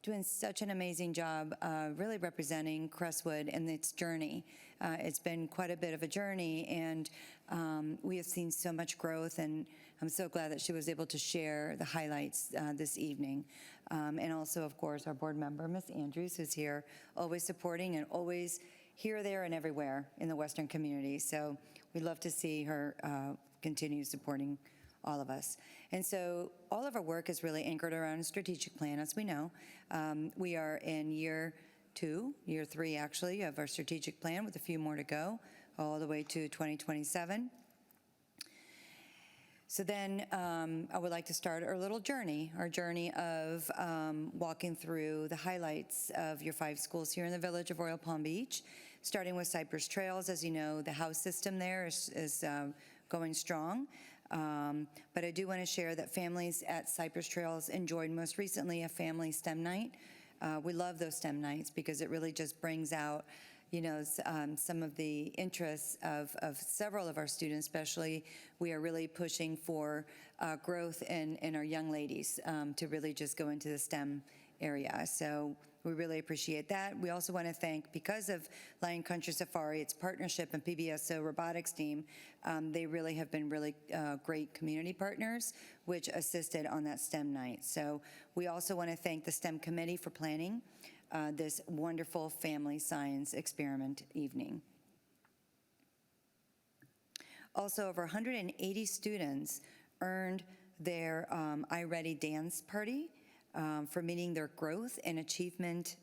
doing such an amazing job really representing Crestwood and its journey. It's been quite a bit of a journey, and we have seen so much growth, and I'm so glad that she was able to share the highlights this evening. And also, of course, our board member, Ms. Andrews, who's here, always supporting and always here, there, and everywhere in the Western community. So we'd love to see her continue supporting all of us. And so all of our work is really anchored around a strategic plan, as we know. We are in year 3 actually, of our strategic plan, with a few more to go, all the way to 2027. So then I would like to start our little journey, our journey of walking through the highlights of your 5 schools here in the village of Royal Palm Beach, starting with Cypress Trails. As you know, the house system there is going strong. But I do want to share that families at Cypress Trails enjoyed most recently a family STEM night. We love those STEM nights because it really just brings out, some of the interests of several of our students. Especially, we are really pushing for growth in our young ladies to really just go into the STEM area. So We really appreciate that. We also want to thank, because of Lion Country Safari, its partnership and PBSO robotics team, they really have been really great community partners, which assisted on that STEM night. So we also want to thank the STEM committee for planning this wonderful family science experiment evening. Also, over 180 students earned their iReady dance party for meeting their growth and achievement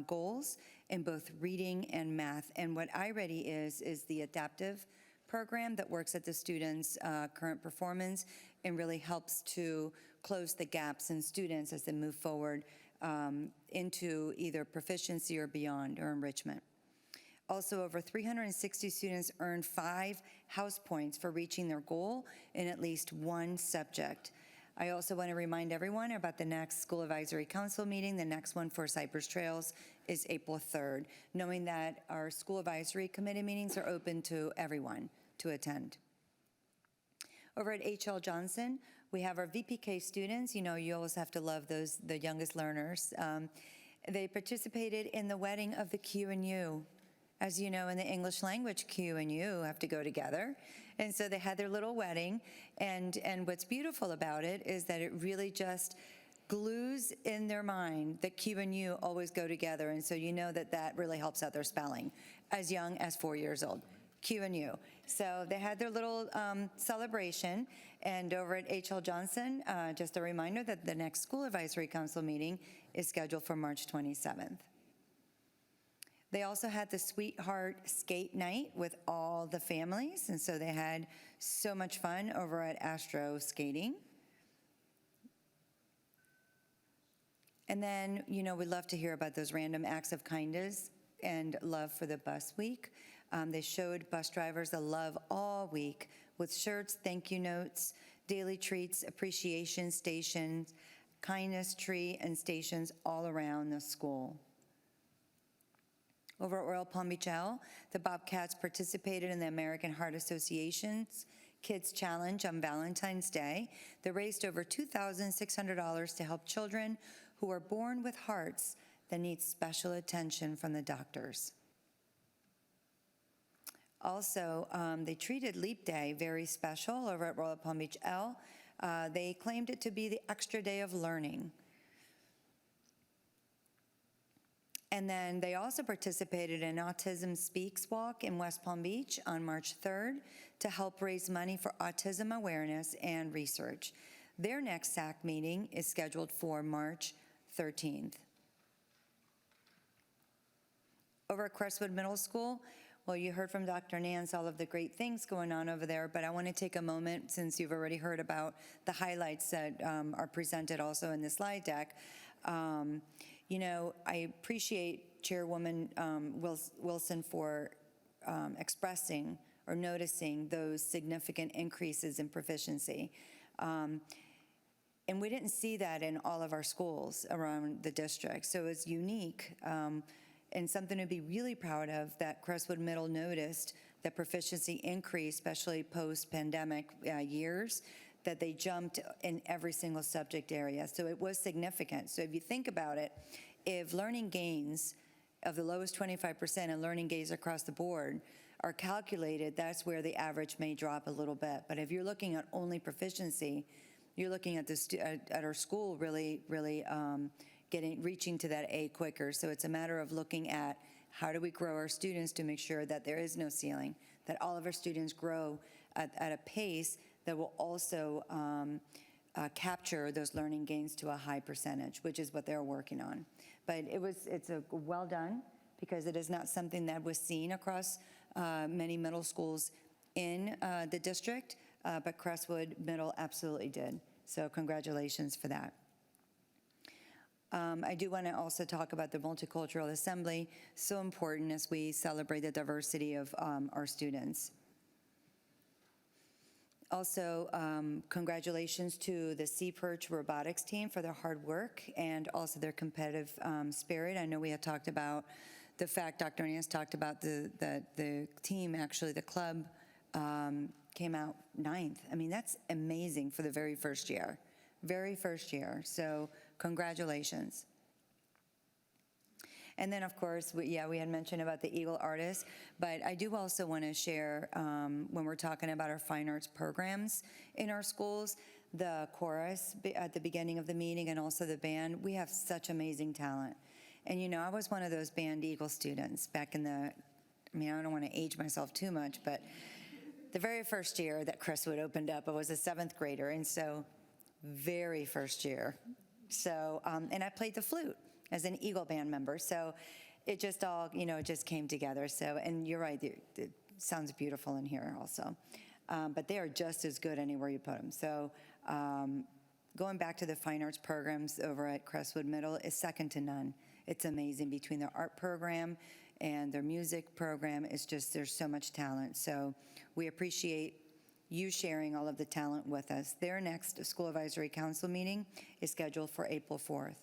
goals in both reading and math. And what iReady is the adaptive program that works at the students' current performance and really helps to close the gaps in students as they move forward into either proficiency or beyond, or enrichment. Also, over 360 students earned 5 house points for reaching their goal in at least one subject. I also want to remind everyone about the next School Advisory Council meeting. The next one for Cypress Trails is April 3rd, knowing that our School Advisory Committee meetings are open to everyone to attend. Over at H.L. Johnson, we have our VPK students. You know, you always have to love those, the youngest learners. They participated in the wedding of the Q and U. As you know, in the English language, Q and U have to go together. And so they had their little wedding. And what's beautiful about it is that it really just glues in their mind that Q and U always go together. And so you know that that really helps out their spelling as young as 4 years old. Q and U. So they had their little celebration. And over at H.L. Johnson, just a reminder that the next School Advisory Council meeting is scheduled for March 27th. They also had the Sweetheart Skate Night with all the families, and so they had so much fun over at Astro Skating. And then, you know, we love to hear about those random acts of kindness and love for the bus week. They showed bus drivers the love all week with shirts, thank you notes, daily treats, appreciation stations, kindness tree, and stations all around the school. Over at Royal Palm Beach L, the Bobcats participated in the American Heart Association's Kids Challenge on Valentine's Day. They raised over $2,600 to help children who are born with hearts that need special attention from the doctors. Also, they treated Leap Day very special over at Royal Palm Beach L. They claimed it to be the extra day of learning. And then they also participated in Autism Speaks Walk in West Palm Beach on March 3rd to help raise money for autism awareness and research. Their next SAC meeting is scheduled for March 13th. Over at Crestwood Middle School, well, you heard from Dr. Nance all of the great things going on over there, but I want to take a moment, since you've already heard about the highlights that are presented also in the slide deck. You know, I appreciate Chairwoman Wilson for expressing or noticing those significant increases in proficiency. And we didn't see that in all of our schools around the district. So it's unique and something to be really proud of that Crestwood Middle noticed that proficiency increased, especially post-pandemic years, that they jumped in every single subject area. So it was significant. So if you think about it, if learning gains of the lowest 25% and learning gains across the board are calculated, that's where the average may drop a little bit. But if you're looking at only proficiency, you're looking at at our school really reaching to that A quicker. So it's a matter of looking at how do we grow our students to make sure that there is no ceiling, that all of our students grow at a pace that will also capture those learning gains to a high percentage, which is what they're working on. But it's a well done, because it is not something that was seen across many middle schools in the district, but Crestwood Middle absolutely did. So congratulations for that. I do want to also talk about the Multicultural Assembly, so important as we celebrate the diversity of our students. Also, congratulations to the Sea Perch robotics team for their hard work and also their competitive spirit. I know we had talked about the fact, Dr. Nance talked about the team, actually the club came out 9th. I mean, that's amazing for the very first year. So congratulations. And then, of course, we had mentioned about the Eagle artists, but I do also want to share, when we're talking about our fine arts programs in our schools, the chorus at the beginning of the meeting and also the band, we have such amazing talent. And, you know, I was one of those band Eagle students back in the, I mean, I don't want to age myself too much, but the very first year that Crestwood opened up, I was a 7th grader, and so very first year. So, and I played the flute as an Eagle band member, so it just all, you know, it just came together. So, and you're right, it sounds beautiful in here also. But they are just as good anywhere you put them. So going back to the fine arts programs over at Crestwood Middle is second to none. It's amazing between their art program and their music program. It's just, there's so much talent. So we appreciate you sharing all of the talent with us. Their next School Advisory Council meeting is scheduled for April 4th.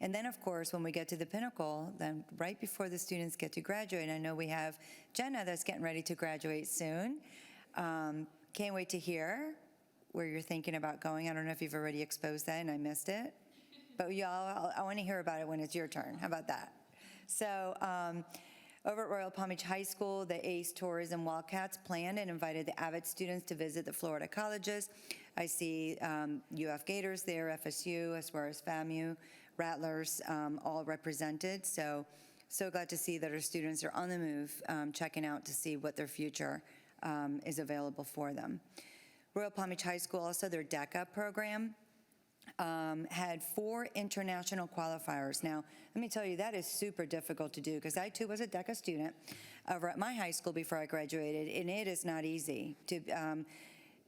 And then, of course, when we get to the pinnacle, then right before the students get to graduate, I know we have Jenna that's getting ready to graduate soon. Can't wait to hear where you're thinking about going. I don't know if you've already exposed that and I missed it, but y'all, I want to hear about it when it's your turn. How about that? So over at Royal Palm Beach High School, the ACE Tourism Wildcats planned and invited the AVID students to visit the Florida colleges. I see UF Gators there, FSU, as well as FAMU, Rattlers, all represented. So glad to see that our students are on the move, checking out to see what their future is available for them. Royal Palm Beach High School, also their DECA program, had 4 international qualifiers. Now, let me tell you, that is super difficult to do because I too was a DECA student over at my high school before I graduated, and it is not easy to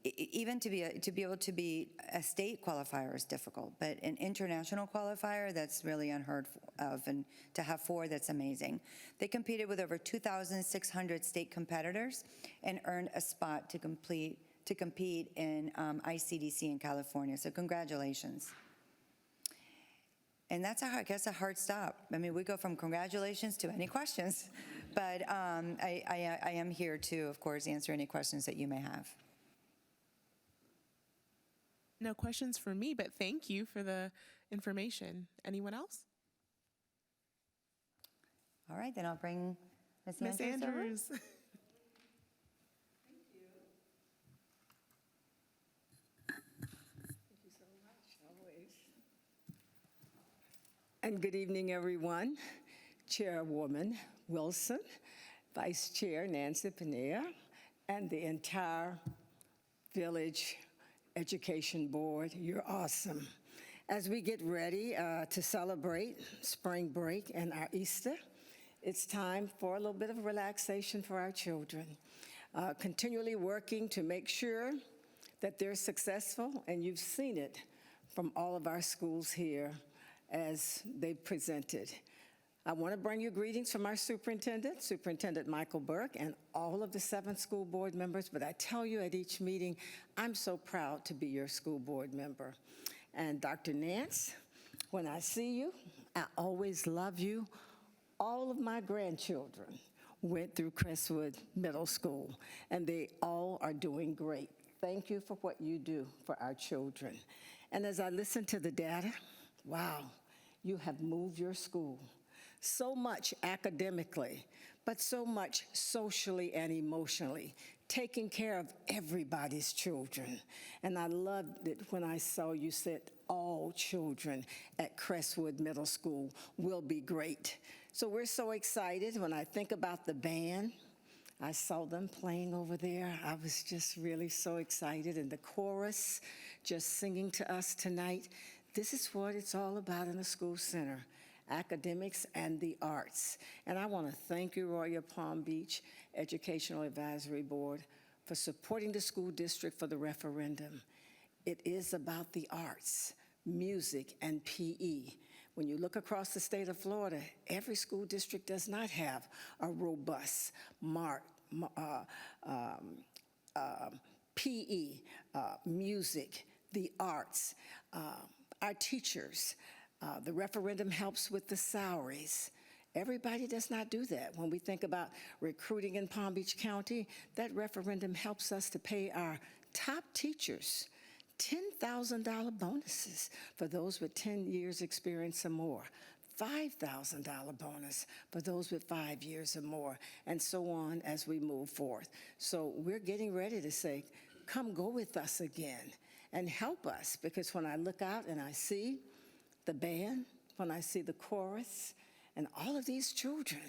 even to be able to be a state qualifier is difficult, but an international qualifier, that's really unheard of, and to have 4, that's amazing. They competed with over 2,600 state competitors and earned a spot to compete in ICDC in California, so congratulations. And that's, I guess, a hard stop. I mean, we go from congratulations to any questions, but I am here to, of course, answer any questions that you may have. No questions for me, but thank you for the information. Anyone else? All right, then I'll bring Ms. Ms. Andrews over. Andrews. And good evening, everyone. Chairwoman Wilson, Vice Chair Nancy Panea, and the entire Village Education Board. You're awesome. As we get ready to celebrate spring break and our Easter, it's time for a little bit of relaxation for our children. Continually working to make sure that they're successful, and you've seen it from all of our schools here as they presented. I want to bring you greetings from our superintendent, Superintendent Michael Burke, and all of the 7 school board members, but I tell you at each meeting, I'm so proud to be your school board member. And Dr. Nance, when I see you, I always love you. All of my grandchildren went through Crestwood Middle School, and they all are doing great. Thank you for what you do for our children. And as I listen to the data, wow, you have moved your school so much academically, but so much socially and emotionally, taking care of everybody's children. And I loved it when I saw you said all children at Crestwood Middle School will be great. So we're so excited. When I think about the band, I saw them playing over there. I was just really so excited. And the chorus just singing to us tonight. This is what it's all about in the school center, academics and the arts. And I want to thank you, Royal Palm Beach Educational Advisory Board, for supporting the school district for the referendum. It is about the arts, music, and PE. When you look across the state of Florida, every school district does not have a robust PE, music, the arts, our teachers. The referendum helps with the salaries. Everybody does not do that. When we think about recruiting in Palm Beach County, that referendum helps us to pay our top teachers $10,000 bonuses for those with 10 years experience or more. $5,000 bonus for those with 5 years or more, and so on as we move forth. So we're getting ready to say, come go with us again and help us, because when I look out and I see the band, when I see the chorus, and all of these children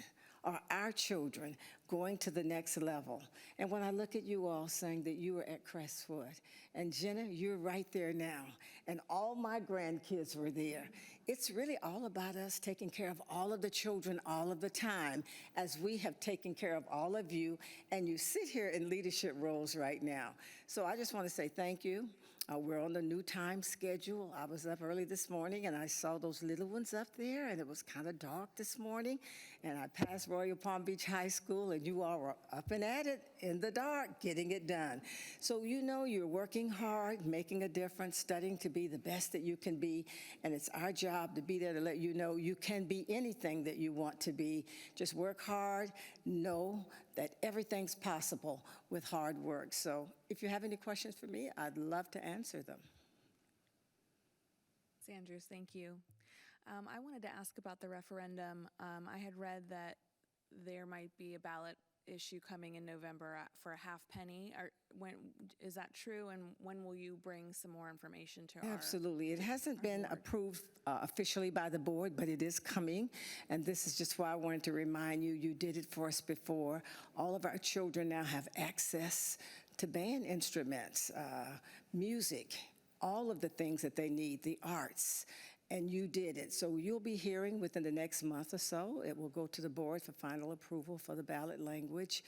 are our children going to the next level. And when I look at you all saying that you were at Crestwood, and Jenna, you're right there now, and all my grandkids were there. It's really all about us taking care of all of the children all of the time, as we have taken care of all of you, and you sit here in leadership roles right now. So I just want to say thank you. We're on the new time schedule. I was up early this morning, and I saw those little ones up there, and it was kind of dark this morning. And I passed Royal Palm Beach High School, and you all were up and at it in the dark, getting it done. So you know you're working hard, making a difference, studying to be the best that you can be, and it's our job to be there to let you know you can be anything that you want to be. Just work hard, know that everything's possible with hard work. So if you have any questions for me, I'd love to answer them. Ms. Andrews, thank you. I wanted to ask about the referendum. I had read that there might be a ballot issue coming in November for a half penny. Is that true, and when will you bring some more information to our? Absolutely. It hasn't been approved officially by the board, but it is coming, and this is just why I wanted to remind you, you did it for us before. All of our children now have access to band instruments, music, all of the things that they need, the arts. And you did it. So you'll be hearing within the next month or so. It will go to the board for final approval for the ballot language.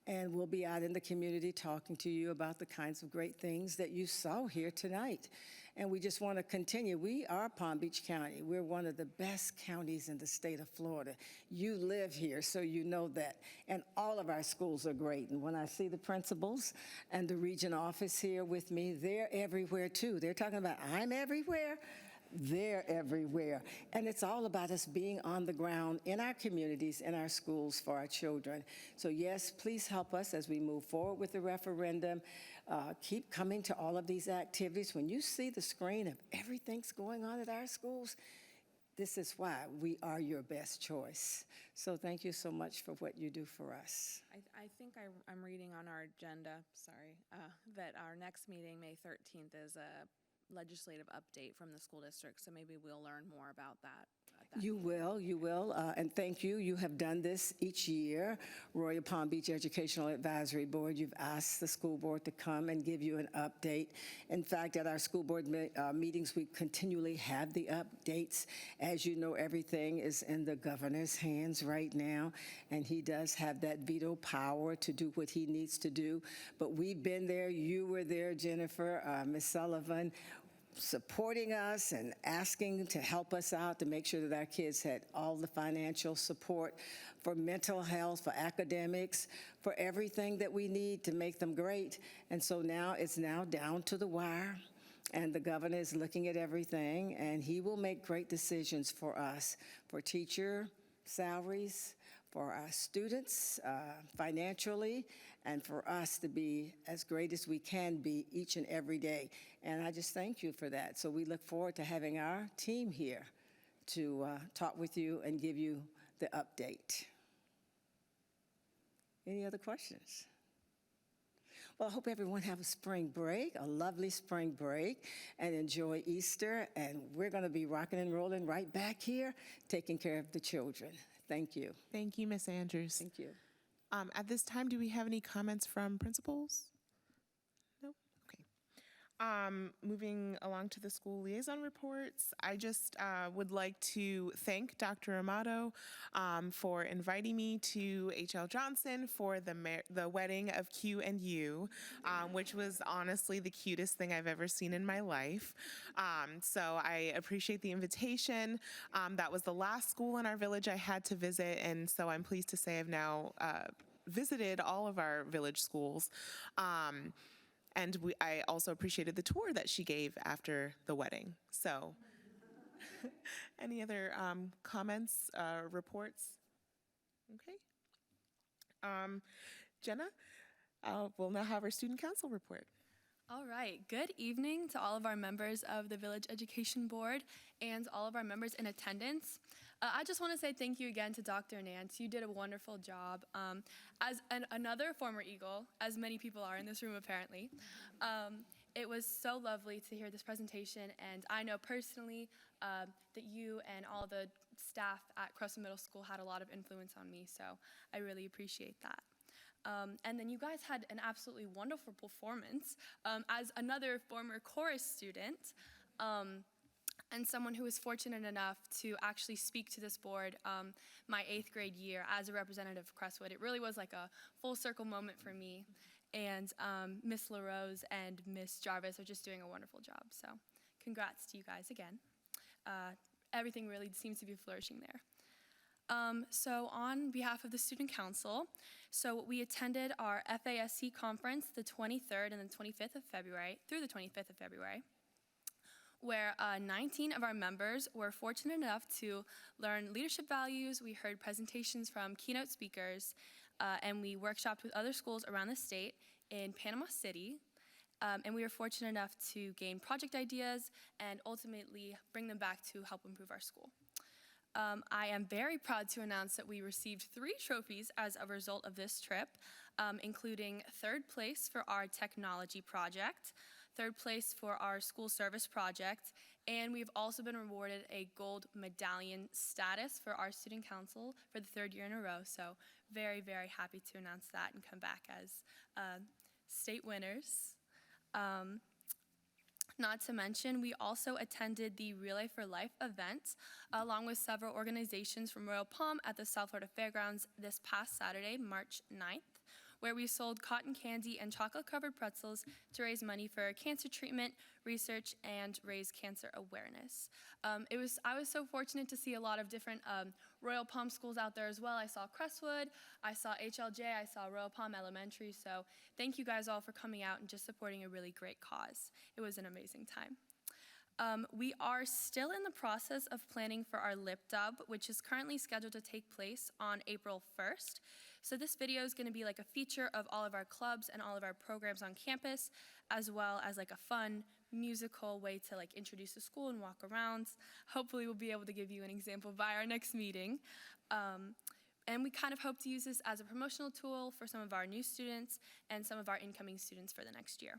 And we'll be out in the community talking to you about the kinds of great things that you saw here tonight. And we just want to continue. We are Palm Beach County. We're one of the best counties in the state of Florida. You live here, so you know that. And all of our schools are great. And when I see the principals and the region office here with me, they're everywhere too. They're talking about, I'm everywhere. They're everywhere. And it's all about us being on the ground in our communities, in our schools for our children. So yes, please help us as we move forward with the referendum. Keep coming to all of these activities. When you see the screen of everything's going on at our schools, this is why we are your best choice. So thank you so much for what you do for us. I think I'm reading on our agenda, that our next meeting, May 13th, is a legislative update from the school district, so maybe we'll learn more about that. You will, and thank you. You have done this each year. Royal Palm Beach Educational Advisory Board, you've asked the school board to come and give you an update. In fact, at our school board meetings, we continually have the updates. As you know, everything is in the governor's hands right now, and he does have that veto power to do what he needs to do. But we've been there. You were there, Jennifer, Ms. Sullivan, supporting us and asking to help us out to make sure that our kids had all the financial support for mental health, for academics, for everything that we need to make them great. And so now it's now down to the wire, and the governor is looking at everything, and he will make great decisions for us, for teacher salaries, for our students financially, and for us to be as great as we can be each and every day. And I just thank you for that. So we look forward to having our team here to talk with you and give you the update. Any other questions? Well, I hope everyone have a spring break, a lovely spring break, and enjoy Easter. And we're going to be rocking and rolling right back here, taking care of the children. Thank you. Thank you, Ms. Andrews. Thank you. At this time, do we have any comments from principals? No? Okay. Moving along to the school liaison reports, I just would like to thank Dr. Amato for inviting me to H.L. Johnson for the wedding of Q and U, which was honestly the cutest thing I've ever seen in my life. So I appreciate the invitation. That was the last school in our village I had to visit, and so I'm pleased to say I've now visited all of our village schools. And I also appreciated the tour that she gave after the wedding. So any other comments, reports? Okay. Jenna, we'll now have our student council report. All right. Good evening to all of our members of the Village Education Board and all of our members in attendance. I just want to say thank you again to Dr. Nance. You did a wonderful job. As another former Eagle, as many people are in this room apparently, it was so lovely to hear this presentation, and I know personally that you and all the staff at Crestwood Middle School had a lot of influence on me, so I really appreciate that. And then you guys had an absolutely wonderful performance. As another former chorus student, and someone who was fortunate enough to actually speak to this board my 8th grade year as a representative of Crestwood, it really was like a full circle moment for me. And Miss LaRose and Miss Jarvis are just doing a wonderful job. So congrats to you guys again. Everything really seems to be flourishing there. So on behalf of the Student Council, so we attended our FASC conference the 23rd and the 25th of February, through the 25th of February, where 19 of our members were fortunate enough to learn leadership values. We heard presentations from keynote speakers, and we workshopped with other schools around the state in Panama City. And we were fortunate enough to gain project ideas and ultimately bring them back to help improve our school. I am very proud to announce that we received 3 trophies as a result of this trip, including 3rd place for our technology project, 3rd place for our school service project, and we've also been awarded a gold medallion status for our student council for the 3rd year in a row. So very, very happy to announce that and come back as state winners. Not to mention, we also attended the Relay for Life event along with several organizations from Royal Palm at the South Florida Fairgrounds this past Saturday, March 9th, where we sold cotton candy and chocolate-covered pretzels to raise money for cancer treatment, research, and raise cancer awareness. I was so fortunate to see a lot of different Royal Palm schools out there as well. I saw Crestwood, I saw HLJ, I saw Royal Palm Elementary, so thank you guys all for coming out and just supporting a really great cause. It was an amazing time. We are still in the process of planning for our Lip Dub, which is currently scheduled to take place on April 1st. So this video is going to be like a feature of all of our clubs and all of our programs on campus, as well as like a fun musical way to like introduce the school and walk around. Hopefully we'll be able to give you an example by our next meeting. And we kind of hope to use this as a promotional tool for some of our new students and some of our incoming students for the next year.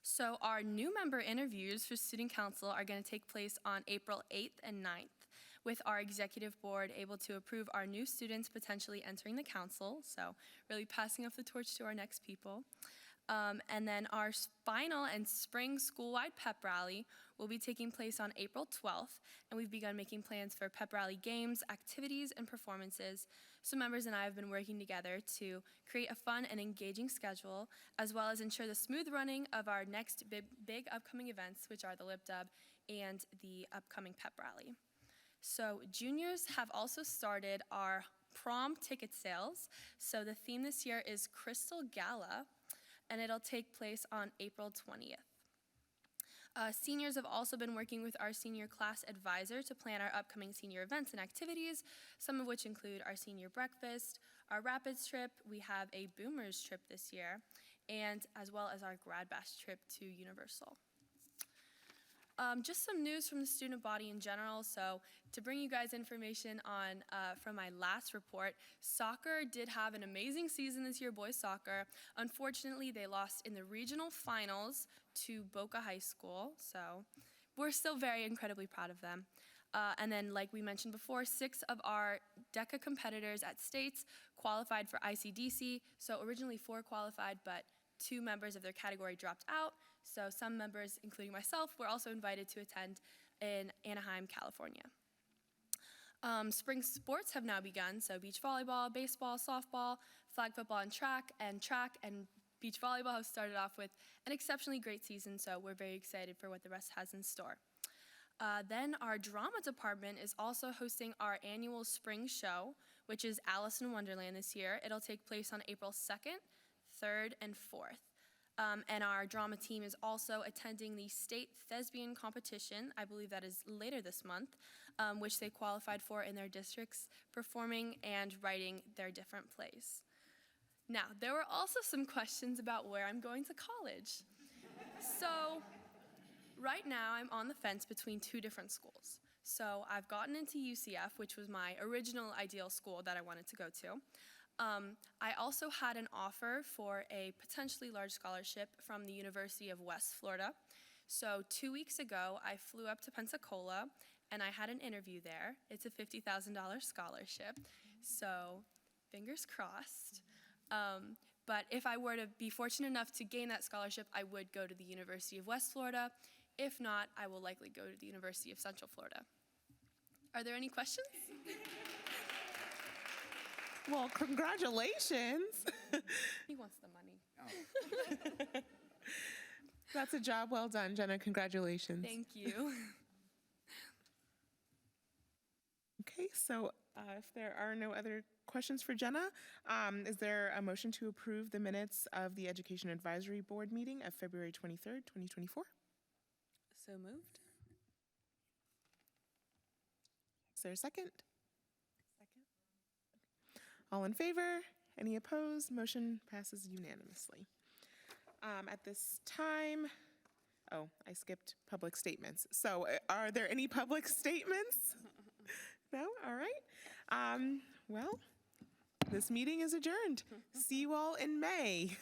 So our new member interviews for Student Council are going to take place on April 8th and 9th, with our executive board able to approve our new students potentially entering the council, so really passing off the torch to our next people. And then our final and spring school-wide pep rally will be taking place on April 12th, and we've begun making plans for pep rally games, activities, and performances. So members and I have been working together to create a fun and engaging schedule, as well as ensure the smooth running of our next big upcoming events, which are the Lip Dub and the upcoming pep rally. So juniors have also started our prom ticket sales. So the theme this year is Crystal Gala, and it'll take place on April 20th. Seniors have also been working with our senior class advisor to plan our upcoming senior events and activities, some of which include our senior breakfast, our Rapids trip, we have a Boomers trip this year, and as well as our Grad Bash trip to Universal. Just some news from the student body in general. So to bring you guys information on from my last report, soccer did have an amazing season this year, boys soccer. Unfortunately, they lost in the regional finals to Boca High School. So we're still very incredibly proud of them. And then, like we mentioned before, 6 of our DECA competitors at states qualified for ICDC. So originally 4 qualified, but 2 members of their category dropped out. So some members, including myself, were also invited to attend in Anaheim, California. Spring sports have now begun, so beach volleyball, baseball, softball, flag football, and track and beach volleyball have started off with an exceptionally great season, so we're very excited for what the rest has in store. Then our drama department is also hosting our annual spring show, which is Alice in Wonderland this year. It'll take place on April 2nd, 3rd, and 4th. And our drama team is also attending the state thespian competition, I believe that is later this month, which they qualified for in their districts, performing and writing their different plays. Now, there were also some questions about where I'm going to college. So right now, I'm on the fence between 2 different schools. So I've gotten into UCF, which was my original ideal school that I wanted to go to. I also had an offer for a potentially large scholarship from the University of West Florida. So 2 weeks ago, I flew up to Pensacola and I had an interview there. It's a $50,000 scholarship, so fingers crossed. But if I were to be fortunate enough to gain that scholarship, I would go to the University of West Florida. If not, I will likely go to the University of Central Florida. Are there any questions? Well, congratulations. He wants the money. That's a job well done, Jenna. Congratulations. Thank you. Okay, so if there are no other questions for Jenna, is there a motion to approve the minutes of the Education Advisory Board meeting of February 23rd, 2024? So moved. Is there a second? Second. All in favor? Any opposed? Motion passes unanimously. At this time, oh, I skipped public statements. So are there any public statements? No? All right. Well, this meeting is adjourned. See you all in May.